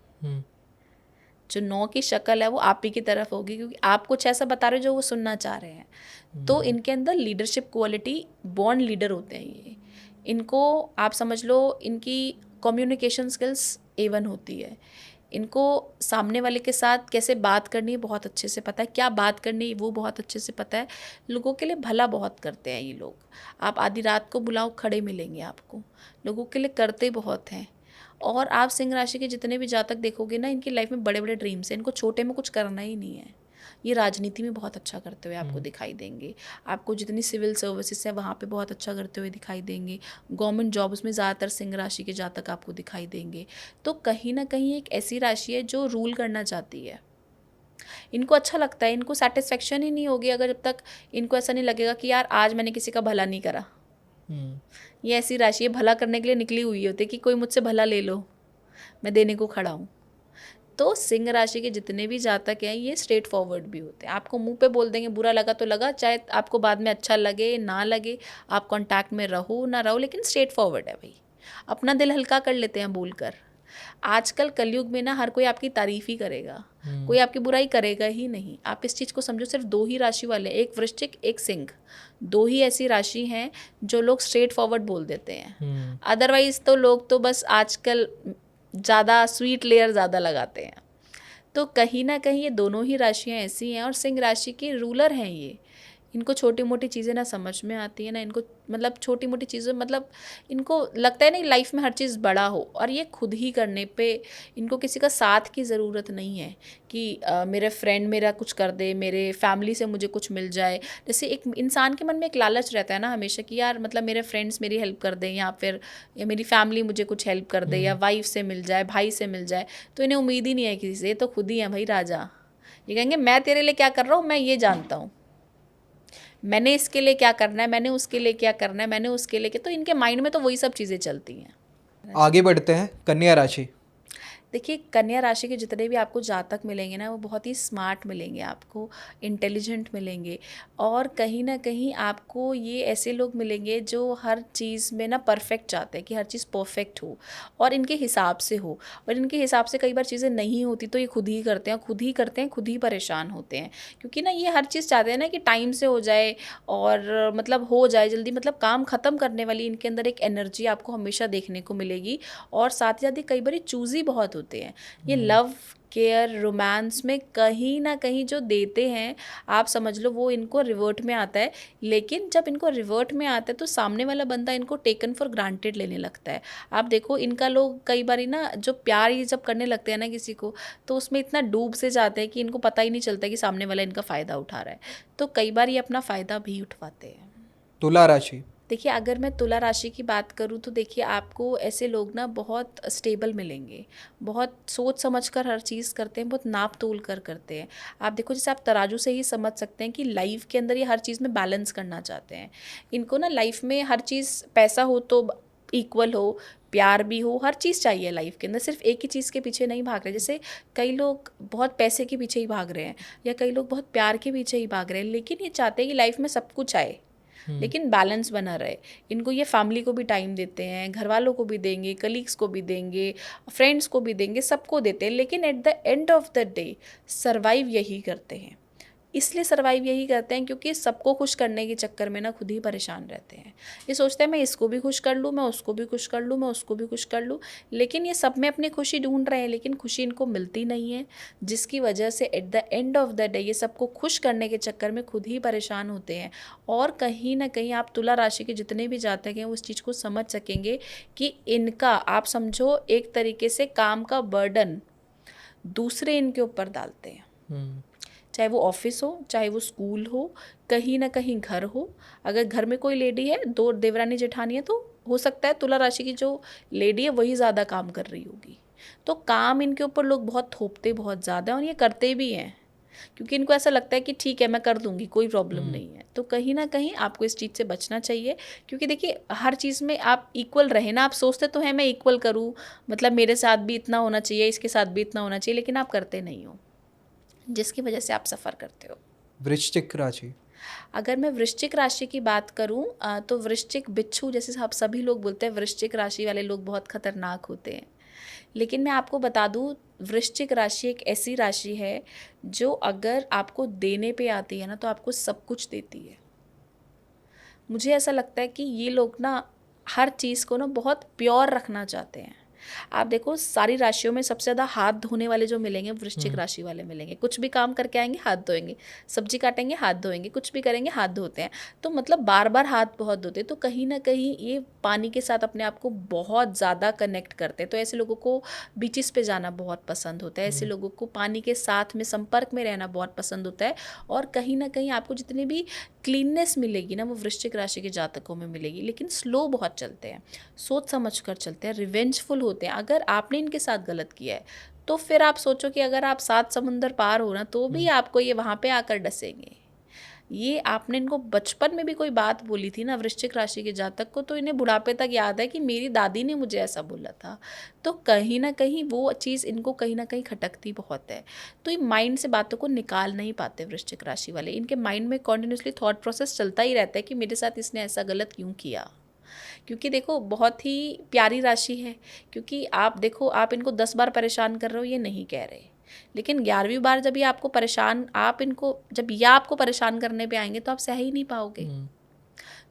जो 9 की शक्ल है वो आप ही की तरफ होगी, क्योंकि आप कुछ ऐसा बता रहे हो जो वो सुनना चाह रहे हैं। तो इनके अंदर लीडरशिप क्वालिटी, बॉर्न लीडर होते हैं ये। इनको आप समझ लो, इनकी कम्युनिकेशन स्किल्स A1 होती है। इनको सामने वाले के साथ कैसे बात करनी है बहुत अच्छे से पता है, क्या बात करनी है वो बहुत अच्छे से पता है। लोगों के लिए भला बहुत करते हैं ये लोग। आप आधी रात को बुलाओ, खड़े मिलेंगे आपको, लोगों के लिए करते बहुत हैं। और आप सिंह राशि के जितने भी जातक देखोगे ना, इनकी लाइफ में बड़े बड़े ड्रीम्स हैं, इनको छोटे में कुछ करना ही नहीं है। ये राजनीति में बहुत अच्छा करते हुए आपको दिखाई देंगे, आपको जितनी सिविल सर्विसेज है वहाँ पे बहुत अच्छा करते हुए दिखाई देंगे, गवर्नमेंट जॉब्स में ज़्यादातर सिंह राशि के जातक आपको दिखाई देंगे। तो कहीं ना कहीं एक ऐसी राशि है जो रूल करना चाहती है। इनको अच्छा लगता है, इनको सेटिस्फेक्शन ही नहीं होगी अगर जब तक इनको ऐसा नहीं लगेगा कि यार आज मैंने किसी का भला नहीं करा, ये ऐसी राशि है भला करने के लिए निकली हुई होती है कि कोई मुझसे भला ले लो, मैं देने को खड़ा हूँ। तो सिंह राशि के जितने भी जातक हैं ये स्ट्रेट फॉरवर्ड भी होते हैं। आपको मुंह पे बोल देंगे, बुरा लगा तो लगा, चाहे आपको बाद में अच्छा लगे ना लगे, आप कांटेक्ट में रहो ना रहो, लेकिन स्ट्रेट फॉरवर्ड है भाई। अपना दिल हल्का कर लेते हैं बोलकर। आजकल कलयुग में ना हर कोई आपकी तारीफ ही करेगा, कोई आपकी बुराई करेगा ही नहीं। आप इस चीज़ को समझो, सिर्फ दो ही राशि वाले, एक वृश्चिक एक सिंह, दो ही ऐसी राशि हैं जो लोग स्ट्रेट फॉरवर्ड बोल देते हैं। अदरवाइज तो लोग तो बस आजकल ज़्यादा स्वीट लेयर ज़्यादा लगाते हैं। तो कहीं ना कहीं ये दोनों ही राशियाँ ऐसी हैं, और सिंह राशि के रूलर हैं ये। इनको छोटी मोटी चीज़ें ना समझ में आती है ना इनको, मतलब छोटी मोटी चीज़ें, मतलब इनको लगता है ना लाइफ में हर चीज़ बड़ा हो, और ये खुद ही करने पे इनको किसी का साथ की ज़रूरत नहीं है कि मेरे फ्रेंड मेरा कुछ कर दे, मेरे फैमिली से मुझे कुछ मिल जाए। जैसे एक इंसान के मन में एक लालच रहता है ना हमेशा कि यार मतलब मेरे फ्रेंड्स मेरी हेल्प कर दें, या मेरी फैमिली मुझे कुछ हेल्प कर दे, या वाइफ से मिल जाए, भाई से मिल जाए। तो इन्हें उम्मीद ही नहीं है किसी से, ये तो खुद ही है भाई राजा। ये कहेंगे मैं तेरे लिए क्या कर रहा हूँ मैं ये जानता हूँ, मैंने इसके लिए क्या करना है, मैंने उसके लिए क्या करना है, मैंने उसके लिए क्या। तो इनके माइंड में तो वही सब चीज़ें चलती हैं। आगे बढ़ते हैं, कन्या राशि। देखिए कन्या राशि के जितने भी आपको जातक मिलेंगे ना वो बहुत ही स्मार्ट मिलेंगे, आपको इंटेलिजेंट मिलेंगे, और कहीं ना कहीं आपको ये ऐसे लोग मिलेंगे जो हर चीज़ में ना परफेक्ट चाहते हैं कि हर चीज़ परफेक्ट हो और इनके हिसाब से हो। और इनके हिसाब से कई बार चीज़ें नहीं होती तो ये खुद ही करते हैं, खुद ही करते हैं, खुद ही परेशान होते हैं, क्योंकि ना ये हर चीज़ चाहते हैं ना कि टाइम से हो जाए, और मतलब हो जाए जल्दी, मतलब काम ख़त्म करने वाली इनके अंदर एक एनर्जी आपको हमेशा देखने को मिलेगी। और साथ ही साथ ये कई बार चूज़ी बहुत होते हैं। ये लव केयर रोमांस में कहीं ना कहीं जो देते हैं आप समझ लो वो इनको रिवर्ट में आता है। लेकिन जब इनको रिवर्ट में आता है तो सामने वाला बंदा इनको टेकन फॉर ग्रांटेड लेने लगता है। आप देखो इनका लोग कई बार ना जो प्यार ये जब करने लगते हैं ना किसी को, तो उसमें इतना डूब से जाते हैं कि इनको पता ही नहीं चलता कि सामने वाला इनका फ़ायदा उठा रहा है। तो कई बार ये अपना फ़ायदा भी उठवाते हैं। तुला राशि। देखिए अगर मैं तुला राशि की बात करूँ तो देखिए आपको ऐसे लोग ना बहुत स्टेबल मिलेंगे, बहुत सोच समझ कर हर चीज़ करते हैं, बहुत नाप तोल कर करते हैं। आप देखो जैसे आप तराजू से ही समझ सकते हैं कि लाइफ के अंदर ये हर चीज़ में बैलेंस करना चाहते हैं। इनको ना लाइफ में हर चीज़, पैसा हो तो इक्वल हो, प्यार भी हो, हर चीज़ चाहिए लाइफ के अंदर, सिर्फ एक ही चीज़ के पीछे नहीं भाग रहे। जैसे कई लोग बहुत पैसे के पीछे ही भाग रहे हैं, या कई लोग बहुत प्यार के पीछे ही भाग रहे हैं, लेकिन ये चाहते हैं कि लाइफ में सब कुछ आए लेकिन बैलेंस बना रहे। इनको ये फैमिली को भी टाइम देते हैं, घर वालों को भी देंगे, कलीग्स को भी देंगे, फ्रेंड्स को भी देंगे, सबको देते हैं, लेकिन at the end of the day survive यही करते हैं। इसलिए सर्वाइव यही करते हैं क्योंकि सबको खुश करने के चक्कर में ना खुद ही परेशान रहते हैं। ये सोचते हैं मैं इसको भी खुश कर लूँ, मैं उसको भी खुश कर लूँ, मैं उसको भी खुश कर लूँ, लेकिन ये सब में अपनी खुशी ढूंढ रहे हैं, लेकिन खुशी इनको मिलती नहीं है, जिसकी वजह से at the end of the day ये सबको खुश करने के चक्कर में खुद ही परेशान होते हैं। और कहीं ना कहीं आप तुला राशि के जितने भी जातक हैं वो इस चीज़ को समझ सकेंगे कि इनका आप समझो एक तरीके से काम का बर्डन दूसरे इनके ऊपर डालते हैं, चाहे वो ऑफिस हो, चाहे वो स्कूल हो, कहीं ना कहीं घर हो। अगर घर में कोई लेडी है, दो देवरानी जेठानी है, तो हो सकता है तुला राशि की जो लेडी है वही ज़्यादा काम कर रही होगी। तो काम इनके ऊपर लोग बहुत थोपते बहुत ज़्यादा हैं, और ये करते भी हैं क्योंकि इनको ऐसा लगता है कि ठीक है मैं कर दूंगी, कोई प्रॉब्लम नहीं है। तो कहीं ना कहीं आपको इस चीज़ से बचना चाहिए, क्योंकि देखिए हर चीज़ में आप इक्वल रहे ना। आप सोचते तो हैं मैं इक्वल करूँ, मतलब मेरे साथ भी इतना होना चाहिए, इसके साथ भी इतना होना चाहिए, लेकिन आप करते नहीं हो, जिसकी वजह से आप सफ़र करते हो। वृश्चिक राशि। अगर मैं वृश्चिक राशि की बात करूं तो वृश्चिक बिच्छू जैसे आप सभी लोग बोलते हैं, वृश्चिक राशि वाले लोग बहुत खतरनाक होते हैं। लेकिन मैं आपको बता दूं वृश्चिक राशि एक ऐसी राशि है जो अगर आपको देने पे आती है ना तो आपको सब कुछ देती है। मुझे ऐसा लगता है कि ये लोग ना हर चीज़ को ना बहुत प्योर रखना चाहते हैं। आप देखो सारी राशियों में सबसे ज़्यादा हाथ धोने वाले जो मिलेंगे वृश्चिक राशि वाले मिलेंगे। कुछ भी काम करके आएंगे हाथ धोएंगे, सब्जी काटेंगे हाथ धोएंगे, कुछ भी करेंगे हाथ धोते हैं। तो मतलब बार बार हाथ बहुत धोते हैं। तो कहीं ना कहीं ये पानी के साथ अपने आप को बहुत ज़्यादा कनेक्ट करते हैं। तो ऐसे लोगों को बीचेस पे जाना बहुत पसंद होता है, ऐसे लोगों को पानी के साथ में संपर्क में रहना बहुत पसंद होता है। और कहीं ना कहीं आपको जितनी भी क्लीननेस मिलेगी ना वो वृश्चिक राशि के जातकों में मिलेगी। लेकिन स्लो बहुत चलते हैं, सोच समझ कर चलते हैं, रिवेंजफुल होते हैं। अगर आपने इनके साथ गलत किया है तो फिर आप सोचो कि अगर आप 7 समुंदर पार हो ना तो भी आपको ये वहाँ पे आकर डसेंगे। ये आपने इनको बचपन में भी कोई बात बोली थी ना वृश्चिक राशि के जातक को, तो इन्हें बुढ़ापे तक याद है कि मेरी दादी ने मुझे ऐसा बोला था। तो कहीं ना कहीं वो चीज़ इनको कहीं ना कहीं खटकती बहुत है। तो ये माइंड से बातों को निकाल नहीं पाते वृश्चिक राशि वाले। इनके माइंड में कॉन्टिन्यूसली थॉट प्रोसेस चलता ही रहता है कि मेरे साथ इसने ऐसा गलत क्यों किया। क्योंकि देखो बहुत ही प्यारी राशि है, क्योंकि आप देखो आप इनको 10 बार परेशान कर रहे हो ये नहीं कह रहे, लेकिन 11वीं बार जब ये आपको परेशान आप इनको जब ये आपको परेशान करने पे आएंगे तो आप सह ही नहीं पाओगे।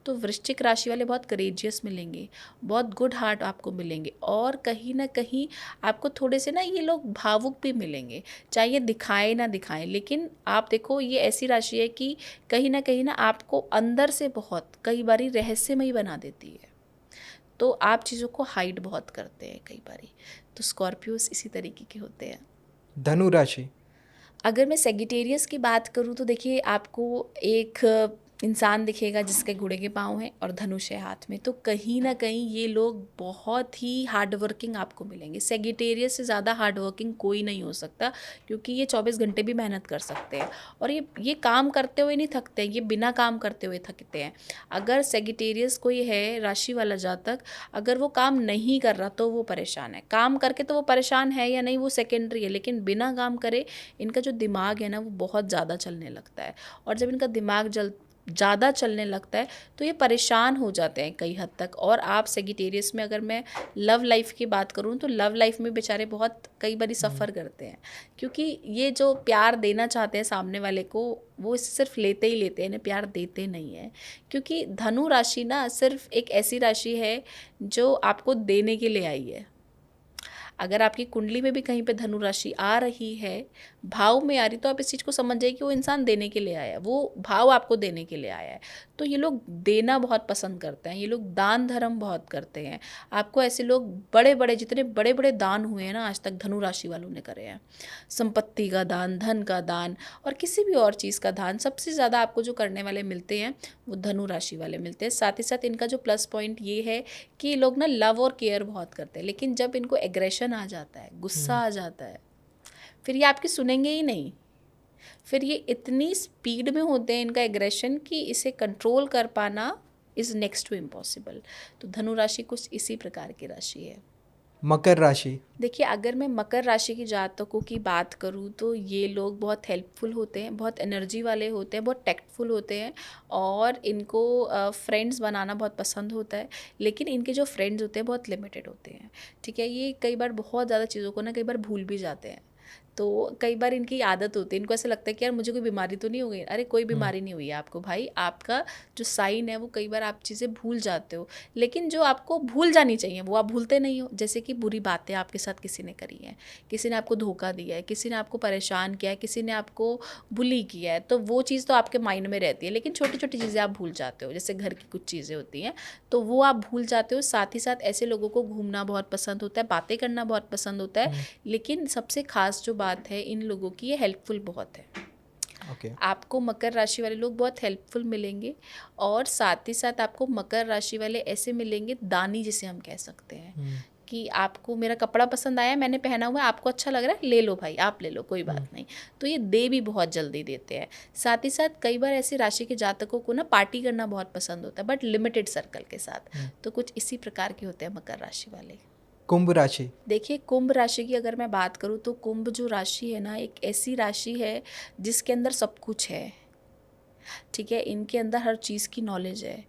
तो वृश्चिक राशि वाले बहुत करेजियस मिलेंगे, बहुत गुड हार्ट आपको मिलेंगे, और कहीं ना कहीं आपको थोड़े से ना ये लोग भावुक भी मिलेंगे, चाहे ये दिखाएं ना दिखाएं। लेकिन आप देखो ये ऐसी राशि है कि कहीं ना आपको अंदर से बहुत कई बारी रहस्यमयी बना देती है। तो आप चीज़ों को हाइड बहुत करते हैं कई बारी। तो स्कॉर्पियोस इसी तरीके के होते हैं। धनु राशि। अगर मैं सेगिटेरियस की बात करूँ तो देखिए आपको एक इंसान दिखेगा जिसके घोड़े के पाँव हैं और धनुष है हाथ में। तो कहीं ना कहीं ये लोग बहुत ही हार्ड वर्किंग आपको मिलेंगे। सेगिटेरियस से ज़्यादा हार्ड वर्किंग कोई नहीं हो सकता, क्योंकि ये 24 घंटे भी मेहनत कर सकते हैं, और ये काम करते हुए नहीं थकते हैं, ये बिना काम करते हुए थकते हैं। अगर सेगिटेरियस कोई है राशि वाला जातक, अगर वो काम नहीं कर रहा तो वो परेशान है, काम करके तो वो परेशान है या नहीं वो सेकेंडरी है, लेकिन बिना काम करे इनका जो दिमाग है ना वो बहुत ज़्यादा चलने लगता है। और जब इनका दिमाग ज़्यादा चलने लगता है तो ये परेशान हो जाते हैं कई हद तक। और आप सेगिटेरियस में अगर मैं लव लाइफ की बात करूँ तो लव लाइफ में बेचारे बहुत कई बारी सफ़र करते हैं, क्योंकि ये जो प्यार देना चाहते हैं सामने वाले को वो इससे सिर्फ लेते ही लेते हैं, इन्हें प्यार देते नहीं हैं। क्योंकि धनु राशि ना सिर्फ एक ऐसी राशि है जो आपको देने के लिए आई है। अगर आपकी कुंडली में भी कहीं पे धनु राशि आ रही है, भाव में आ रही, तो आप इस चीज़ को समझ जाइए कि वो इंसान देने के लिए आया है, वो भाव आपको देने के लिए आया है। तो ये लोग देना बहुत पसंद करते हैं, ये लोग दान धर्म बहुत करते हैं। आपको ऐसे लोग बड़े बड़े जितने बड़े बड़े दान हुए हैं ना आज तक धनु राशि वालों ने करे हैं, संपत्ति का दान, धन का दान और किसी भी और चीज़ का दान, सबसे ज़्यादा आपको जो करने वाले मिलते हैं वो धनु राशि वाले मिलते हैं। साथ ही साथ इनका जो प्लस पॉइंट ये है कि ये लोग ना लव और केयर बहुत करते हैं, लेकिन जब इनको एग्रेशन आ जाता है, गुस्सा आ जाता है, फिर ये आपकी सुनेंगे ही नहीं। फिर ये इतनी स्पीड में होते हैं इनका एग्रेशन कि इसे कंट्रोल कर पाना इज़ नेक्स्ट टू इम्पॉसिबल। तो धनु राशि कुछ इसी प्रकार की राशि है। मकर राशि। देखिए अगर मैं मकर राशि की जातकों की बात करूँ तो ये लोग बहुत हेल्पफुल होते हैं, बहुत एनर्जी वाले होते हैं, बहुत टैक्टफुल होते हैं, और इनको फ्रेंड्स बनाना बहुत पसंद होता है। लेकिन इनके जो फ्रेंड्स होते हैं बहुत लिमिटेड होते हैं, ठीक है। ये कई बार बहुत ज़्यादा चीज़ों को ना कई बार भूल भी जाते हैं। तो कई बार इनकी आदत होती है, इनको ऐसा लगता है कि यार मुझे कोई बीमारी तो नहीं हो गई। अरे कोई बीमारी नहीं हुई है आपको भाई, आपका जो साइन है वो कई बार आप चीज़ें भूल जाते हो, लेकिन जो आपको भूल जानी चाहिए वो आप भूलते नहीं हो। जैसे कि बुरी बातें आपके साथ किसी ने करी हैं, किसी ने आपको धोखा दिया है, किसी ने आपको परेशान किया है, किसी ने आपको बुली किया है, तो वो चीज़ तो आपके माइंड में रहती है, लेकिन छोटी छोटी चीज़ें आप भूल जाते हो। जैसे घर की कुछ चीज़ें होती हैं तो वो आप भूल जाते हो। साथ ही साथ ऐसे लोगों को घूमना बहुत पसंद होता है, बातें करना बहुत पसंद होता है, लेकिन सबसे खास जो बात है इन लोगों की, ये हेल्पफुल बहुत है। आपको मकर राशि वाले लोग बहुत हेल्पफुल मिलेंगे, और साथ ही साथ आपको मकर राशि वाले ऐसे मिलेंगे दानी, जिसे हम कह सकते हैं कि आपको मेरा कपड़ा पसंद आया, मैंने पहना हुआ है, आपको अच्छा लग रहा है, ले लो भाई, आप ले लो, कोई बात नहीं। तो ये दे भी बहुत जल्दी देते हैं। साथ ही साथ कई बार ऐसी राशि के जातकों को ना पार्टी करना बहुत पसंद होता है, बट लिमिटेड सर्कल के साथ। तो कुछ इसी प्रकार के होते हैं मकर राशि वाले। कुंभ राशि। देखिए कुंभ राशि की अगर मैं बात करूँ तो कुंभ जो राशि है ना एक ऐसी राशि है जिसके अंदर सब कुछ है, ठीक है। इनके अंदर हर चीज़ की नॉलेज है,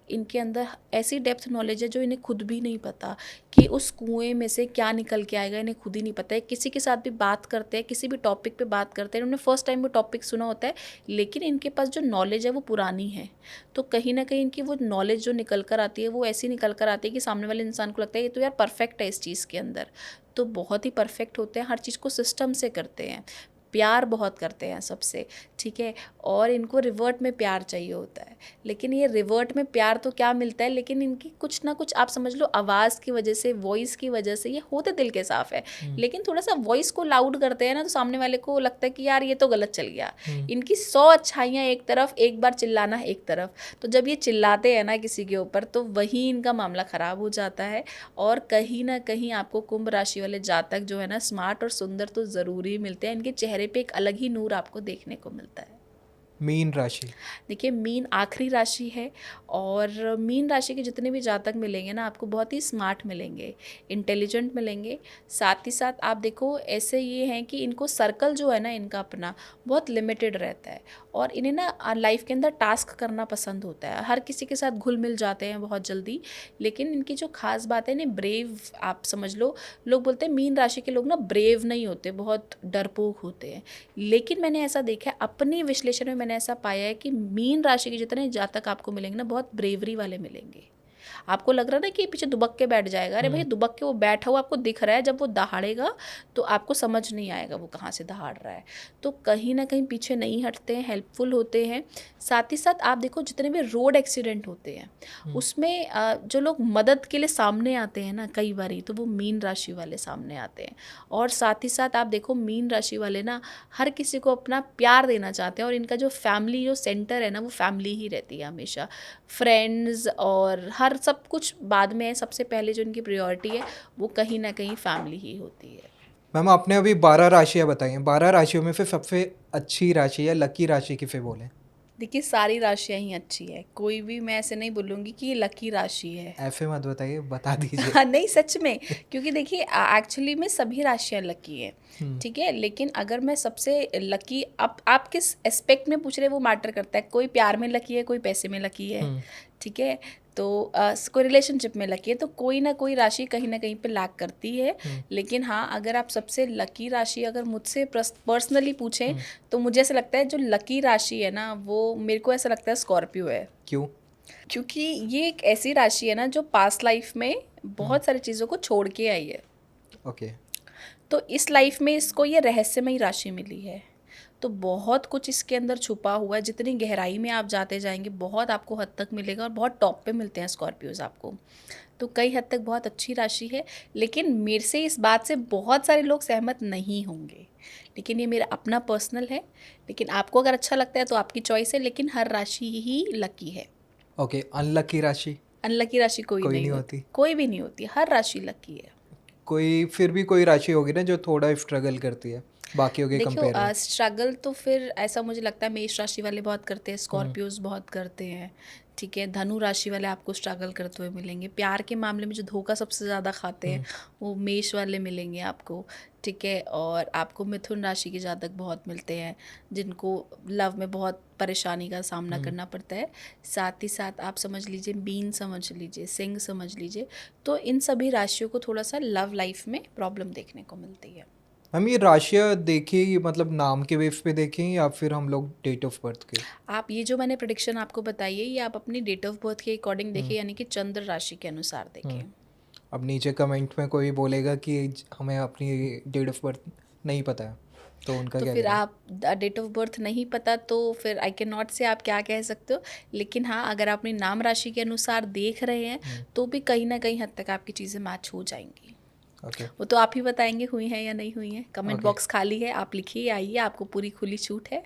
इनके अंदर ऐसी डेप्थ नॉलेज है जो इन्हें खुद भी नहीं पता कि उस कुएं में से क्या निकल के आएगा, इन्हें खुद ही नहीं पता है। किसी के साथ भी बात करते हैं, किसी भी टॉपिक पे बात करते हैं, उन्होंने फर्स्ट टाइम वो टॉपिक सुना होता है, लेकिन इनके पास जो नॉलेज है वो पुरानी है। तो कहीं ना कहीं इनकी वो नॉलेज जो निकल कर आती है वो ऐसी निकल कर आती है कि सामने वाले इंसान को लगता है ये तो यार परफेक्ट है इस चीज़ के अंदर। तो बहुत ही परफेक्ट होते हैं, हर चीज़ को सिस्टम से करते हैं, प्यार बहुत करते हैं सबसे, ठीक है। और इनको रिवर्ट में प्यार चाहिए होता है, लेकिन ये रिवर्ट में प्यार तो क्या मिलता है, लेकिन इनकी कुछ ना कुछ आप समझ लो आवाज़ की वजह से, वॉइस की वजह से, ये होते दिल के साफ़ है, लेकिन थोड़ा सा वॉइस को लाउड करते हैं ना तो सामने वाले को लगता है कि यार ये तो गलत चल गया। इनकी 100 अच्छाइयाँ एक तरफ, एक बार चिल्लाना एक तरफ। तो जब ये चिल्लाते हैं ना किसी के ऊपर तो वही इनका मामला ख़राब हो जाता है। और कहीं ना कहीं आपको कुंभ राशि वाले जातक जो है ना स्मार्ट और सुंदर तो ज़रूर ही मिलते हैं, इनके चेहरे पे एक अलग ही नूर आपको देखने को मिलता है। मीन राशि। देखिए मीन आखिरी राशि है और मीन राशि के जितने भी जातक मिलेंगे ना आपको बहुत ही स्मार्ट मिलेंगे, इंटेलिजेंट मिलेंगे। साथ ही साथ आप देखो ऐसे ये हैं कि इनको सर्कल जो है ना इनका अपना बहुत लिमिटेड रहता है और इन्हें ना लाइफ के अंदर टास्क करना पसंद होता है। हर किसी के साथ घुल मिल जाते हैं बहुत जल्दी, लेकिन इनकी जो खास बात है इन्हें ब्रेव आप समझ लो। लोग बोलते हैं मीन राशि के लोग ना ब्रेव नहीं होते, बहुत डरपोक होते हैं, लेकिन मैंने ऐसा देखा है अपने विश्लेषण में, मैंने ऐसा पाया है कि मीन राशि के जितने जातक आपको मिलेंगे ना बहुत ब्रेवरी वाले मिलेंगे। आपको लग रहा है ना कि पीछे दुबक के बैठ जाएगा, अरे भैया दुबक के वो बैठा हुआ आपको दिख रहा है, जब वो दहाड़ेगा तो आपको समझ नहीं आएगा वो कहाँ से दहाड़ रहा है। तो कहीं ना कहीं पीछे नहीं हटते हैं, हेल्पफुल होते हैं। साथ ही साथ आप देखो जितने भी रोड एक्सीडेंट होते हैं उसमें जो लोग मदद के लिए सामने आते हैं ना कई बारी, तो वो मीन राशि वाले सामने आते हैं। और साथ ही साथ आप देखो मीन राशि वाले ना हर किसी को अपना प्यार देना चाहते हैं और इनका जो फैमिली जो सेंटर है ना वो फैमिली ही रहती है हमेशा। फ्रेंड्स और हर सब कुछ बाद में है, सबसे पहले जो इनकी प्रायोरिटी है वो कहीं ना कहीं फैमिली ही होती है। मैम आपने अभी 12 राशियाँ बताई हैं, 12 राशियों में फिर सबसे अच्छी राशि या लकी राशि किसे बोलें? देखिए सारी राशियां ही अच्छी है, कोई भी मैं ऐसे नहीं बोलूँगी कि ये लकी राशि है। ऐसे मत बताइए, बता दीजिए। हाँ नहीं सच में, क्योंकि देखिए एक्चुअली में सभी राशियां लकी हैं, ठीक है, लेकिन अगर मैं सबसे लकी आप किस एस्पेक्ट में पूछ रहे हैं वो मैटर करता है। कोई प्यार में लकी है, कोई पैसे में लकी है, ठीक है, तो कोई रिलेशनशिप में लकी है, तो कोई ना कोई राशि कहीं ना कहीं पे लैक करती है। लेकिन हाँ अगर आप सबसे लकी राशि अगर मुझसे पर्सनली पूछें तो मुझे ऐसा लगता है जो लकी राशि है ना वो मेरे को ऐसा लगता है स्कॉर्पियो है। क्यों? क्योंकि ये एक ऐसी राशि है ना जो पास्ट लाइफ में बहुत सारी चीज़ों को छोड़ के आई है, ओके। तो इस लाइफ में इसको ये रहस्यमयी राशि मिली है। तो बहुत कुछ इसके अंदर छुपा हुआ है, जितनी गहराई में आप जाते जाएंगे बहुत आपको हद तक मिलेगा और बहुत टॉप पे मिलते हैं स्कॉर्पियोज आपको। तो कई हद तक बहुत अच्छी राशि है, लेकिन मेरे से इस बात से बहुत सारे लोग सहमत नहीं होंगे, लेकिन ये मेरा अपना पर्सनल है। लेकिन आपको अगर अच्छा लगता है तो आपकी चॉइस है, लेकिन हर राशि ही लकी है। ओके, अनलकी राशि? अनलकी राशि कोई नहीं होती, कोई भी नहीं होती, हर राशि लकी है। कोई फिर भी कोई राशि होगी ना जो थोड़ा स्ट्रगल करती है बाकियों के कंपेयर में? देखो स्ट्रगल तो फिर ऐसा मुझे लगता है मेष राशि वाले बहुत करते हैं, स्कॉर्पियोज बहुत करते हैं, ठीक है, धनु राशि वाले आपको स्ट्रगल करते हुए मिलेंगे। प्यार के मामले में जो धोखा सबसे ज़्यादा खाते हैं वो मेष वाले मिलेंगे आपको, ठीक है। और आपको मिथुन राशि के जातक बहुत मिलते हैं जिनको लव में बहुत परेशानी का सामना करना पड़ता है। साथ ही साथ आप समझ लीजिए मीन समझ लीजिए, सिंह समझ लीजिए, तो इन सभी राशियों को थोड़ा सा लव लाइफ में प्रॉब्लम देखने को मिलती है। हम ये राशियाँ देखिए मतलब नाम के बेस पे देखें या फिर हम लोग डेट ऑफ बर्थ के? आप ये जो मैंने प्रेडिक्शन आपको बताई है ये आप अपनी डेट ऑफ बर्थ के अकॉर्डिंग देखिए, यानी कि चंद्र राशि के अनुसार देखिए। अब नीचे कमेंट में कोई बोलेगा कि हमें अपनी डेट ऑफ बर्थ नहीं पता है, तो उनका तो क्या फिर करें? आप डेट ऑफ बर्थ नहीं पता तो फिर आई कैन नॉट से आप क्या कह सकते हो, लेकिन हाँ अगर आप अपनी नाम राशि के अनुसार देख रहे हैं तो भी कहीं ना कहीं हद तक आपकी चीज़ें मैच हो जाएंगी। ओके। वो तो आप ही बताएंगे हुई हैं या नहीं हुई हैं। Comment Okay. बॉक्स खाली है, आप लिखिए, आइए, आपको पूरी खुली छूट है।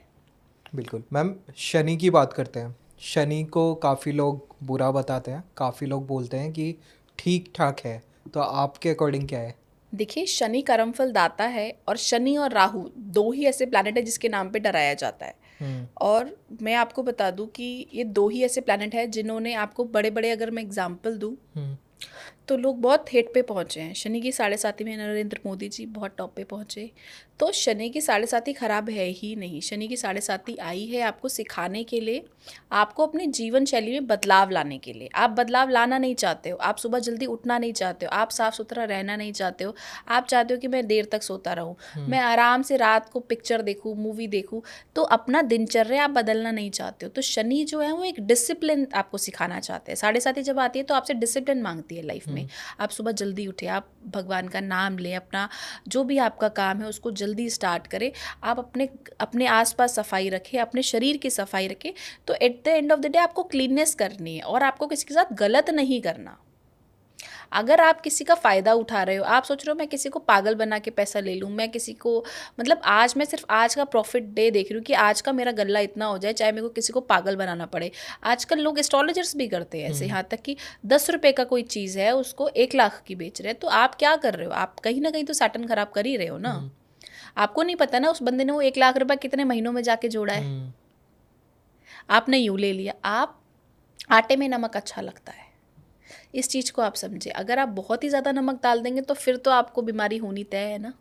बिल्कुल। मैम शनि की बात करते हैं। शनि को काफ़ी लोग बुरा बताते हैं, काफ़ी लोग बोलते हैं कि ठीक ठाक है, तो आपके अकॉर्डिंग क्या है? देखिए शनि कर्मफल दाता है और शनि और राहु दो ही ऐसे प्लैनेट है जिसके नाम पे डराया जाता है। और मैं आपको बता दूं कि ये दो ही ऐसे प्लैनेट है जिन्होंने आपको बड़े बड़े, अगर मैं एग्जांपल दूं तो लोग बहुत हेट पे पहुँचे हैं। शनि की साढ़े साथी में नरेंद्र मोदी जी बहुत टॉप पे पहुँचे। तो शनि की साढ़े साथी खराब है ही नहीं, शनि की साढ़े साथी आई है आपको सिखाने के लिए, आपको अपने जीवन शैली में बदलाव लाने के लिए। आप बदलाव लाना नहीं चाहते हो, आप सुबह जल्दी उठना नहीं चाहते हो, आप साफ़ सुथरा रहना नहीं चाहते हो, आप चाहते हो कि मैं देर तक सोता रहूँ, मैं आराम से रात को पिक्चर देखूँ, मूवी देखूँ, तो अपना दिनचर्या आप बदलना नहीं चाहते हो। तो शनि जो है वो एक डिसिप्लिन आपको सिखाना चाहते हैं। साढ़े साथी जब आती है तो आपसे डिसिप्लिन मांगती है लाइफ में। आप सुबह जल्दी उठे, आप भगवान का नाम लें, अपना जो भी आपका काम है उसको जल्दी स्टार्ट करें, आप अपने आसपास सफाई रखें, अपने शरीर की सफाई रखें। तो at the end of the day आपको क्लीननेस करनी है और आपको किसी के साथ गलत नहीं करना। अगर आप किसी का फ़ायदा उठा रहे हो, आप सोच रहे हो मैं किसी को पागल बना के पैसा ले लूँ, मैं किसी को मतलब आज मैं सिर्फ आज का प्रॉफिट डे देख रही हूँ कि आज का मेरा गल्ला इतना हो जाए, चाहे मेरे को किसी को पागल बनाना पड़े। आजकल लोग एस्ट्रोलॉजर्स भी करते हैं ऐसे, यहाँ तक कि 10 रुपये का कोई चीज़ है उसको 1 लाख की बेच रहे हैं। तो आप क्या कर रहे हो? आप कहीं ना कहीं तो सैटर्न खराब कर ही रहे हो ना। आपको नहीं पता ना उस बंदे ने वो 1 लाख रुपये कितने महीनों में जाके जोड़ा है। आपने यूँ ले लिया, आप आटे में नमक अच्छा लगता है, इस चीज़ को आप समझे। अगर आप बहुत ही ज़्यादा नमक डाल देंगे तो फिर तो आपको बीमारी होनी तय है ना।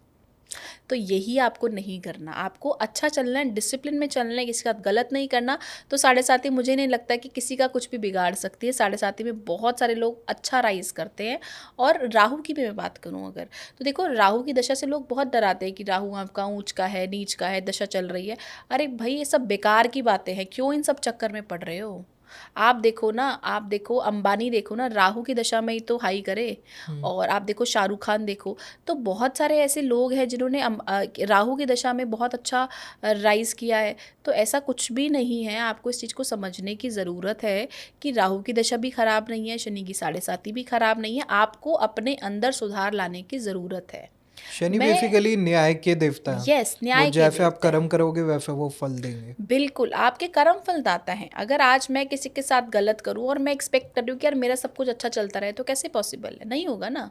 तो यही आपको नहीं करना, आपको अच्छा चलना है, डिसिप्लिन में चलना है, किसी का गलत नहीं करना। तो 7.5 मुझे नहीं लगता कि किसी का कुछ भी बिगाड़ सकती है। 7.5 में बहुत सारे लोग अच्छा राइज करते हैं। और राहु की भी मैं बात करूं अगर, तो देखो राहु की दशा से लोग बहुत डराते हैं कि राहु आपका ऊंच का है, नीच का है, दशा चल रही है। अरे भाई ये सब बेकार की बातें हैं, क्यों इन सब चक्कर में पड़ रहे हो। आप देखो ना, आप देखो अंबानी, देखो ना राहु की दशा में ही तो हाई करे। और आप देखो शाहरुख खान देखो, तो बहुत सारे ऐसे लोग हैं जिन्होंने राहु की दशा में बहुत अच्छा राइज किया है। तो ऐसा कुछ भी नहीं है, आपको इस चीज़ को समझने की ज़रूरत है कि राहु की दशा भी ख़राब नहीं है, शनि की 7.5 भी ख़राब नहीं है। आपको अपने अंदर सुधार लाने की ज़रूरत है। शनि मैं बेसिकली न्याय के देवता है। यस, वो न्याय के जैसे आप देवता है। कर्म करोगे वैसे वो फल देंगे। बिल्कुल, आपके कर्म फल दाता हैं। अगर आज मैं किसी के साथ गलत करूं और मैं एक्सपेक्ट कर रही हूँ कि यार मेरा सब कुछ अच्छा चलता रहे, तो कैसे पॉसिबल है, नहीं होगा ना।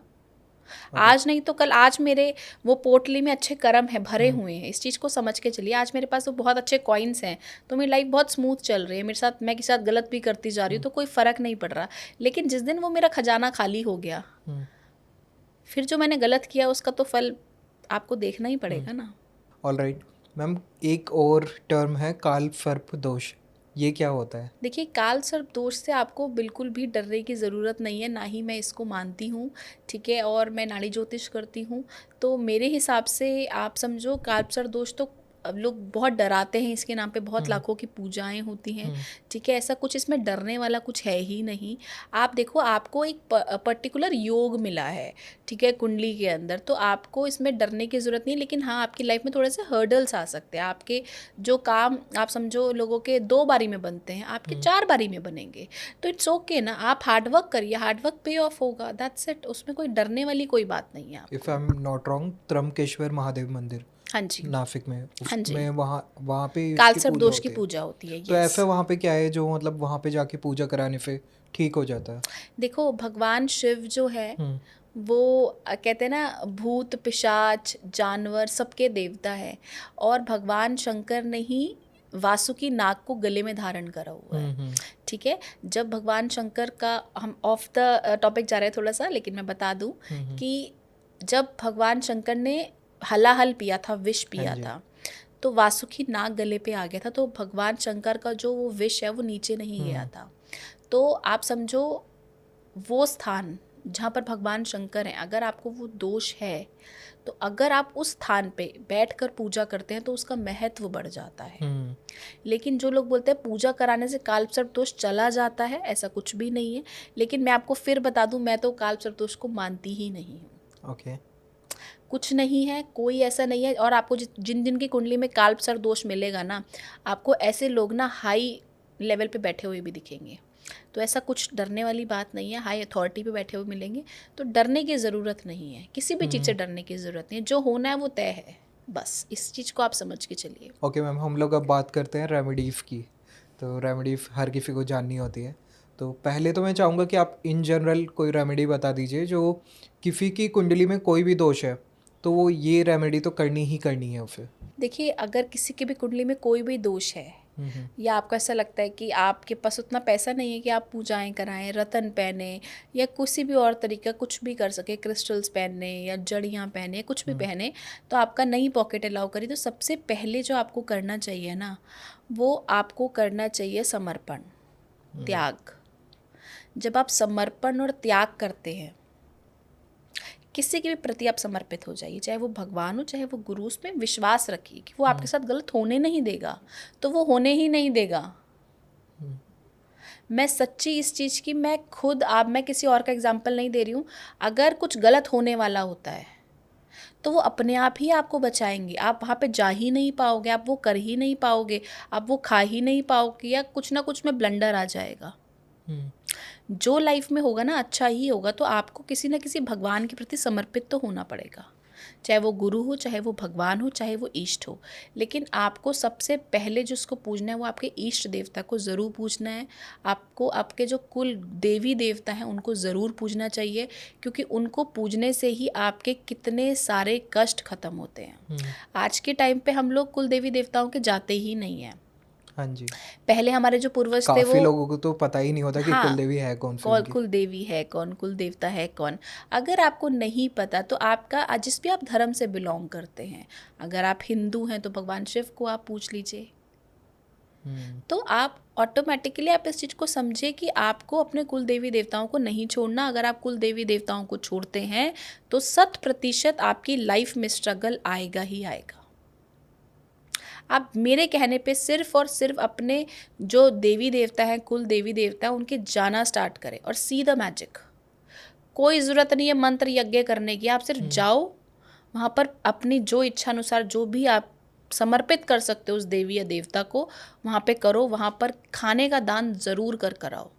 आज नहीं तो कल, आज मेरे वो पोटली में अच्छे कर्म हैं, भरे हुए हैं, इस चीज़ को समझ के चलिए। आज मेरे पास वो बहुत अच्छे कॉइन्स हैं, तो मेरी लाइफ बहुत स्मूथ चल रही है। मेरे साथ, मैं किसी साथ गलत भी करती जा रही हूँ तो कोई फ़र्क नहीं पड़ रहा। लेकिन जिस दिन वो मेरा खजाना खाली हो गया, फिर जो मैंने गलत किया उसका तो फल आपको देखना ही पड़ेगा ना। ऑलराइट मैम, एक और टर्म है काल सर्प दोष, ये क्या होता है? देखिए, काल सर्प दोष से आपको बिल्कुल भी डरने की ज़रूरत नहीं है, ना ही मैं इसको मानती हूँ, ठीक है। और मैं नाड़ी ज्योतिष करती हूँ, तो मेरे हिसाब से आप समझो काल सर्प दोष तो अब लोग बहुत डराते हैं इसके नाम पे, बहुत लाखों की पूजाएं होती हैं, ठीक है। ऐसा कुछ इसमें डरने वाला कुछ है ही नहीं। आप देखो, आपको एक पर्टिकुलर योग मिला है, ठीक है, कुंडली के अंदर, तो आपको इसमें डरने की ज़रूरत नहीं। लेकिन हाँ, आपकी लाइफ में थोड़े से हर्डल्स आ सकते हैं। आपके जो काम आप समझो लोगों के 2 बारी में बनते हैं, आपके 4 बारी में बनेंगे। तो इट्स ओके ना, आप हार्डवर्क करिए, हार्डवर्क पे ऑफ होगा, दैट्स इट। उसमें कोई डरने वाली कोई बात नहीं है आपको। If I am not wrong, Trimbakeshwar Mahadev मंदिर हाँ जी, नासिक में, हाँ जी, उसमें वहाँ वहाँ पे काल इसकी सर्प पूजा दोष की होती है। पूजा होती है, तो यस। ऐसा वहाँ पे क्या है जो मतलब वहाँ पे जाके पूजा कराने से ठीक हो जाता है? देखो, भगवान शिव जो है हम्म, वो कहते हैं ना, भूत पिशाच जानवर सबके देवता है। और भगवान शंकर ने ही वासुकी नाग को गले में धारण करा हुआ है, ठीक है। जब भगवान शंकर का, हम ऑफ द टॉपिक जा रहे हैं थोड़ा सा, लेकिन मैं बता दूं कि जब भगवान शंकर ने हलाहल पिया था, विष पिया जी। था, तो वासुकी नाग गले पे आ गया था। तो भगवान शंकर का जो वो विष है वो नीचे नहीं गया था। तो आप समझो, वो स्थान जहाँ पर भगवान शंकर हैं, अगर आपको वो दोष है, तो अगर आप उस स्थान पे बैठकर पूजा करते हैं तो उसका महत्व बढ़ जाता है। लेकिन जो लोग बोलते हैं पूजा कराने से काल सर्प दोष चला जाता है, ऐसा कुछ भी नहीं है। लेकिन मैं आपको फिर बता दूं, मैं तो काल सर्प दोष को मानती ही नहीं हूँ। ओके। कुछ नहीं है, कोई ऐसा नहीं है। और आपको जिन जिन की कुंडली में काल सर्प दोष मिलेगा ना, आपको ऐसे लोग ना हाई लेवल पे बैठे हुए भी दिखेंगे। तो ऐसा कुछ डरने वाली बात नहीं है, हाई अथॉरिटी पे बैठे हुए मिलेंगे, तो डरने की ज़रूरत नहीं है, किसी भी चीज़ से डरने की ज़रूरत नहीं है। जो होना है वो तय है, बस इस चीज़ को आप समझ के चलिए। ओके मैम, हम लोग अब बात करते हैं रेमेडीज़ की। तो रेमेडीज़ हर किसी को जाननी होती है, तो पहले तो मैं चाहूँगा कि आप इन जनरल कोई रेमेडी बता दीजिए जो किसी की कुंडली में कोई भी दोष है तो वो ये रेमेडी तो करनी ही करनी है उसे। देखिए, अगर किसी की भी कुंडली में कोई भी दोष है, या आपको ऐसा लगता है कि आपके पास उतना पैसा नहीं है कि आप पूजाएं कराएं, रतन पहने, या किसी भी और तरीका कुछ भी कर सके, क्रिस्टल्स पहने या जड़ियाँ पहने, कुछ भी पहने, तो आपका नहीं पॉकेट अलाउ करी, तो सबसे पहले जो आपको करना चाहिए ना, वो आपको करना चाहिए समर्पण, त्याग। जब आप समर्पण और त्याग करते हैं, किसी के भी प्रति आप समर्पित हो जाइए, चाहे वो भगवान हो चाहे वो गुरु, उसमें विश्वास रखिए कि वो आपके साथ गलत होने नहीं देगा, तो वो होने ही नहीं देगा। मैं सच्ची इस चीज़ की, मैं खुद, आप, मैं किसी और का एग्जाम्पल नहीं दे रही हूँ। अगर कुछ गलत होने वाला होता है तो वो अपने आप ही आपको बचाएंगे। आप वहाँ पे जा ही नहीं पाओगे, आप वो कर ही नहीं पाओगे, आप वो खा ही नहीं पाओगे, या कुछ ना कुछ में ब्लंडर आ जाएगा। जो लाइफ में होगा ना अच्छा ही होगा। तो आपको किसी न किसी भगवान के प्रति समर्पित तो होना पड़ेगा, चाहे वो गुरु हो, चाहे वो भगवान हो, चाहे वो इष्ट हो। लेकिन आपको सबसे पहले जिसको पूजना है वो आपके इष्ट देवता को ज़रूर पूजना है। आपको आपके जो कुल देवी देवता हैं उनको ज़रूर पूजना चाहिए, क्योंकि उनको पूजने से ही आपके कितने सारे कष्ट खत्म होते हैं। आज के टाइम पे हम लोग कुल देवी देवताओं के जाते ही नहीं हैं। हाँ जी। पहले हमारे जो पूर्वज थे काफी वो, लोगों को तो पता ही नहीं होता कि हाँ, कुल देवी है कौन सी कौन उनकी। कुल देवी है कौन, कुल देवता है कौन। अगर आपको नहीं पता तो आपका जिस भी आप धर्म से बिलोंग करते हैं, अगर आप हिंदू हैं तो भगवान शिव को आप पूछ लीजिए। तो आप ऑटोमेटिकली आप इस चीज़ को समझिए कि आपको अपने कुल देवी देवताओं को नहीं छोड़ना। अगर आप कुल देवी देवताओं को छोड़ते हैं तो 100% आपकी लाइफ में स्ट्रगल आएगा ही आएगा। आप मेरे कहने पे सिर्फ और सिर्फ अपने जो देवी देवता हैं, कुल देवी देवता हैं, उनके जाना स्टार्ट करें और सी द मैजिक। कोई ज़रूरत नहीं है मंत्र यज्ञ करने की, आप सिर्फ जाओ वहाँ पर, अपनी जो इच्छा अनुसार जो भी आप समर्पित कर सकते हो उस देवी या देवता को, वहाँ पे करो। वहाँ पर खाने का दान ज़रूर कर कराओ।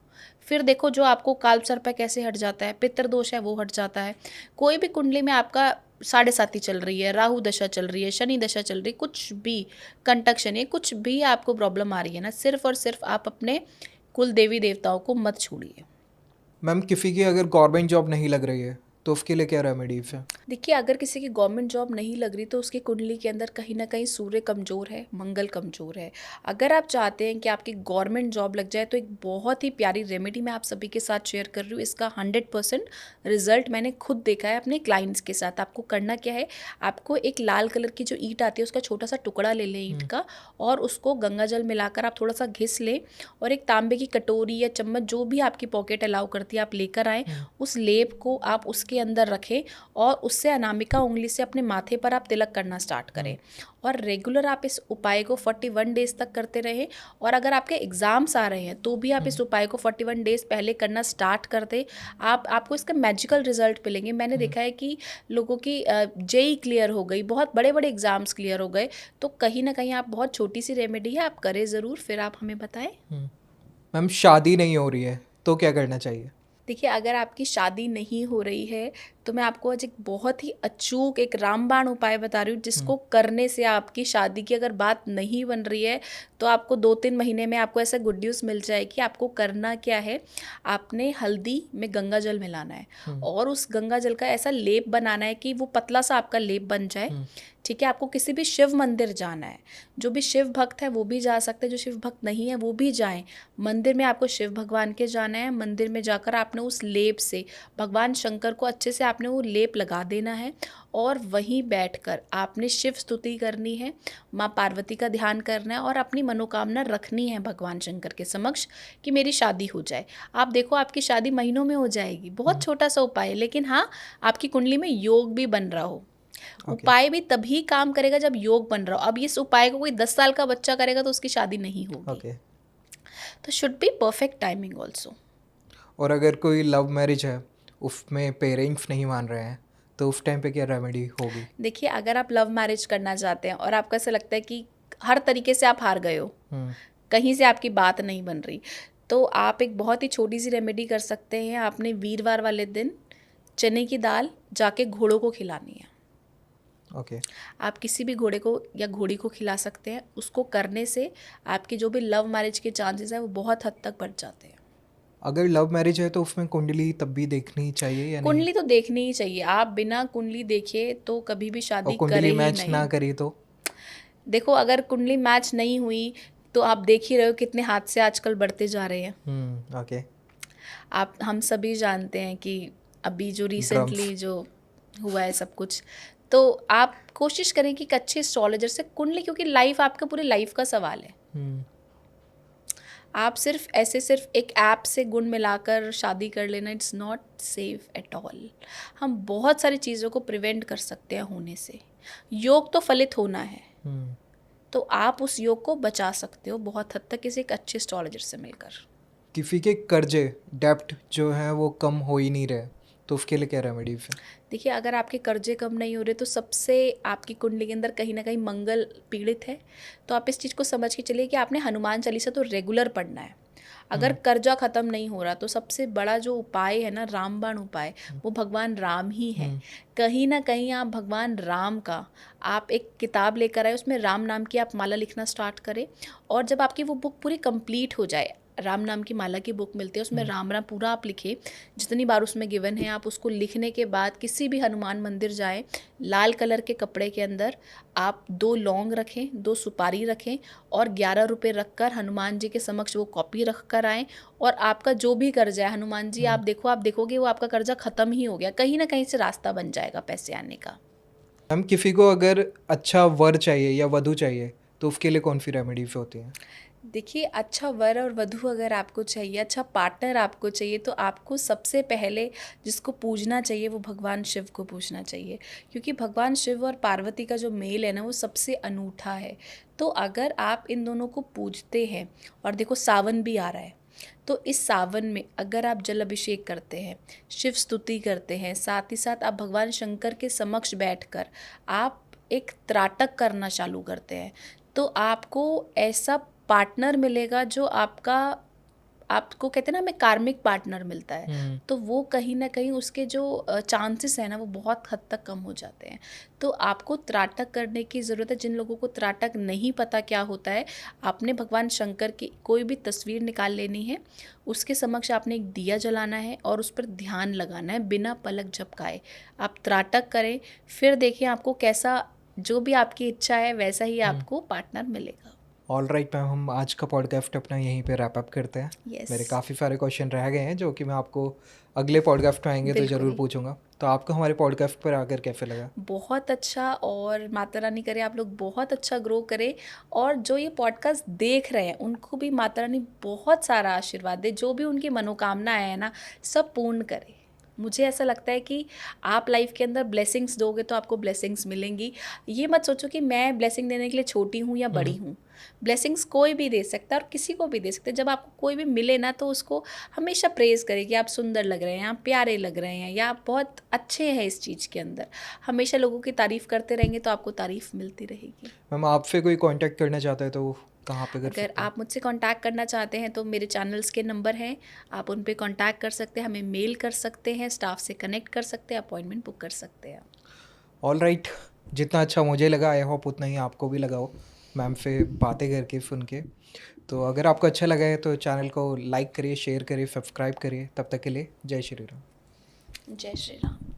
फिर देखो जो आपको काल्प सर्प है कैसे हट जाता है, पितृदोष है वो हट जाता है। कोई भी कुंडली में आपका 7.5 चल रही है, राहु दशा चल रही है, शनि दशा चल रही है, कुछ भी कंटक शनि, कुछ भी आपको प्रॉब्लम आ रही है ना, सिर्फ और सिर्फ आप अपने कुल देवी देवताओं को मत छोड़िए। मैम किसी की अगर गवर्नमेंट जॉब नहीं लग रही है तो उसके लिए क्या रेमेडीज है? देखिए, अगर किसी की गवर्नमेंट जॉब नहीं लग रही तो उसकी कुंडली के अंदर कहीं ना कहीं सूर्य कमज़ोर है, मंगल कमज़ोर है। अगर आप चाहते हैं कि आपकी गवर्नमेंट जॉब लग जाए तो एक बहुत ही प्यारी रेमेडी मैं आप सभी के साथ शेयर कर रही हूँ। इसका 100% रिजल्ट मैंने खुद देखा है अपने क्लाइंट्स के साथ। आपको करना क्या है, आपको एक लाल कलर की जो ईंट आती है उसका छोटा सा टुकड़ा ले लें ईंट का, और उसको गंगा जल मिलाकर आप थोड़ा सा घिस लें, और एक तांबे की कटोरी या चम्मच जो भी आपकी पॉकेट अलाउ करती है आप लेकर आएँ। उस लेप को आप उसके अंदर रखें और उससे अनामिका उंगली से अपने माथे पर आप तिलक करना स्टार्ट करें, और रेगुलर आप इस उपाय को 41 डेज तक करते रहें। और अगर आपके एग्ज़ाम्स आ रहे हैं तो भी आप इस उपाय को 41 डेज पहले करना स्टार्ट कर दें। आपको इसका मैजिकल रिजल्ट मिलेंगे। मैंने देखा है कि लोगों की जेई क्लियर हो गई, बहुत बड़े बड़े एग्ज़ाम्स क्लियर हो गए। तो कहीं ना कहीं आप, बहुत छोटी सी रेमेडी है, आप करें ज़रूर, फिर आप हमें बताएं। मैम शादी नहीं हो रही है तो क्या करना चाहिए? देखिए, अगर आपकी शादी नहीं हो रही है तो मैं आपको आज एक बहुत ही अचूक एक रामबाण उपाय बता रही हूँ, जिसको करने से आपकी शादी की अगर बात नहीं बन रही है तो आपको 2-3 महीने में आपको ऐसा गुड न्यूज़ मिल जाएगी। आपको करना क्या है, आपने हल्दी में गंगा जल मिलाना है और उस गंगा जल का ऐसा लेप बनाना है कि वो पतला सा आपका लेप बन जाए। ठीक है, आपको किसी भी शिव मंदिर जाना है, जो भी शिव भक्त है वो भी जा सकते हैं, जो शिव भक्त नहीं है वो भी जाएं। मंदिर में आपको शिव भगवान के जाना है, मंदिर में जाकर आपने उस लेप से भगवान शंकर को अच्छे से आपने वो लेप लगा देना है, और वहीं बैठकर आपने शिव स्तुति करनी है, माँ पार्वती का ध्यान करना है और अपनी मनोकामना रखनी है भगवान शंकर के समक्ष कि मेरी शादी हो जाए। आप देखो, आपकी शादी महीनों में हो जाएगी। बहुत छोटा सा उपाय है, लेकिन हाँ, आपकी कुंडली में योग भी बन रहा हो। उपाय भी तभी काम करेगा जब योग बन रहा हो। अब इस उपाय को कोई 10 साल का बच्चा करेगा तो उसकी शादी नहीं होगी। ओके। तो should be perfect timing also. और अगर कोई लव मैरिज है उसमें पेरेंट्स नहीं मान रहे हैं तो उस टाइम पे क्या रेमेडी होगी? देखिए, अगर आप लव मैरिज करना चाहते हैं और आपको ऐसा लगता है कि हर तरीके से आप हार गए हो, कहीं से आपकी बात नहीं बन रही, तो आप एक बहुत ही छोटी सी रेमेडी कर सकते हैं। आपने वीरवार वाले दिन चने की दाल जाके घोड़ों को खिलानी है। ओके। आप किसी भी घोड़े को या घोड़ी को खिला सकते हैं। उसको करने से आपकी जो भी लव मैरिज के चांसेस हैं वो बहुत हद तक बढ़ जाते हैं। अगर लव मैरिज है तो उसमें कुंडली तब भी देखनी चाहिए या नहीं? कुंडली तो देखनी ही चाहिए। आप बिना कुंडली देखे तो कभी भी और शादी कुंडली करे ही मैच नहीं। ना करी तो? देखो, अगर कुंडली मैच नहीं हुई तो आप देख ही रहे हो कितने हादसे आजकल बढ़ते जा रहे हैं। ओके। हम सभी जानते हैं कि अभी जो ड्रम्स। रिसेंटली जो हुआ है सब कुछ, तो आप कोशिश करें कि एक अच्छे एस्ट्रोलॉजर से कुंडली, क्योंकि लाइफ आपका पूरे लाइफ का सवाल है। आप सिर्फ एक ऐप से गुण मिलाकर शादी कर लेना, it's not safe at all. हम बहुत सारी चीज़ों को प्रिवेंट कर सकते हैं होने से। योग तो फलित होना है, तो आप उस योग को बचा सकते हो बहुत हद तक किसी एक अच्छे एस्ट्रोलॉजर से मिलकर। किसी के कर्जे डेप्ट जो है वो कम हो ही नहीं रहे तो उसके लिए क्या रेमेडीज है? देखिए, अगर आपके कर्जे कम नहीं हो रहे तो सबसे आपकी कुंडली के अंदर कहीं ना कहीं मंगल पीड़ित है। तो आप इस चीज़ को समझ के चलिए कि आपने हनुमान चालीसा तो रेगुलर पढ़ना है। अगर कर्जा ख़त्म नहीं हो रहा तो सबसे बड़ा जो उपाय है ना, रामबाण उपाय, वो भगवान राम ही है। कहीं ना कहीं आप भगवान राम का, आप एक किताब लेकर आए, उसमें राम नाम की आप माला लिखना स्टार्ट करें, और जब आपकी वो बुक पूरी कंप्लीट हो जाए, राम नाम की माला की बुक मिलती है, उसमें राम राम पूरा आप लिखे, जितनी बार उसमें गिवन है आप उसको लिखने के बाद किसी भी हनुमान मंदिर जाएं, लाल कलर के कपड़े के अंदर आप 2 लौंग रखें, 2 सुपारी रखें और 11 रुपये रख कर हनुमान जी के समक्ष वो कॉपी रख कर आएँ, और आपका जो भी कर्जा है हनुमान जी आप देखोगे वो आपका कर्जा ख़त्म ही हो गया, कहीं ना कहीं से रास्ता बन जाएगा पैसे आने का। मैम किसी को अगर अच्छा वर चाहिए या वधू चाहिए तो उसके लिए कौन सी रेमेडीज होती हैं? देखिए, अच्छा वर और वधू अगर आपको चाहिए, अच्छा पार्टनर आपको चाहिए, तो आपको सबसे पहले जिसको पूजना चाहिए वो भगवान शिव को पूजना चाहिए, क्योंकि भगवान शिव और पार्वती का जो मेल है ना वो सबसे अनूठा है। तो अगर आप इन दोनों को पूजते हैं, और देखो सावन भी आ रहा है, तो इस सावन में अगर आप जल अभिषेक करते हैं, शिव स्तुति करते हैं, साथ ही साथ आप भगवान शंकर के समक्ष बैठकर आप एक त्राटक करना चालू करते हैं, तो आपको ऐसा पार्टनर मिलेगा जो आपको कहते हैं ना, हमें कार्मिक पार्टनर मिलता है, तो वो कहीं ना कहीं उसके जो चांसेस है ना वो बहुत हद तक कम हो जाते हैं। तो आपको त्राटक करने की ज़रूरत है। जिन लोगों को त्राटक नहीं पता क्या होता है, आपने भगवान शंकर की कोई भी तस्वीर निकाल लेनी है, उसके समक्ष आपने एक दिया जलाना है और उस पर ध्यान लगाना है बिना पलक झपकाए। आप त्राटक करें, फिर देखिए आपको कैसा, जो भी आपकी इच्छा है वैसा ही आपको पार्टनर मिलेगा। ऑल राइट मैम, हम आज का पॉडकास्ट अपना यहीं पे रैप अप करते हैं। Yes. मेरे काफ़ी सारे क्वेश्चन रह गए हैं जो कि मैं आपको अगले पॉडकास्ट में आएंगे तो ज़रूर बिल्कुल। पूछूंगा। तो आपको हमारे पॉडकास्ट पर आकर कैसे लगा? बहुत अच्छा, और माता रानी करे आप लोग बहुत अच्छा ग्रो करें, और जो ये पॉडकास्ट देख रहे हैं उनको भी माता रानी बहुत सारा आशीर्वाद दे, जो भी उनकी मनोकामनाएं है ना सब पूर्ण करे। मुझे ऐसा लगता है कि आप लाइफ के अंदर ब्लेसिंग्स दोगे तो आपको ब्लेसिंग्स मिलेंगी। ये मत सोचो कि मैं ब्लेसिंग देने के लिए छोटी हूँ या बड़ी हूँ। ब्लेसिंग्स कोई भी दे सकता है और किसी को भी दे सकते हैं। जब आपको कोई भी मिले ना तो उसको हमेशा प्रेज़ करें कि आप सुंदर लग रहे हैं, आप प्यारे लग रहे हैं, या आप बहुत अच्छे हैं इस चीज़ के अंदर। हमेशा लोगों की तारीफ़ करते रहेंगे तो आपको तारीफ़ मिलती रहेगी। मैम आपसे कोई कांटेक्ट करना चाहता है तो वो कहाँ पे कर अगर सकते हैं? आप मुझसे कांटेक्ट करना चाहते हैं तो मेरे चैनल्स के नंबर हैं, आप उन पे कांटेक्ट कर सकते हैं, हमें मेल कर सकते हैं, स्टाफ से कनेक्ट कर सकते हैं, अपॉइंटमेंट बुक कर सकते हैं। ऑल राइट, जितना अच्छा मुझे लगा आई होप उतना ही आपको भी लगा हो मैम से बातें करके सुन के। तो अगर आपको अच्छा लगा है तो चैनल को लाइक करिए, शेयर करिए, सब्सक्राइब करिए। तब तक के लिए जय श्री राम। जय श्री राम।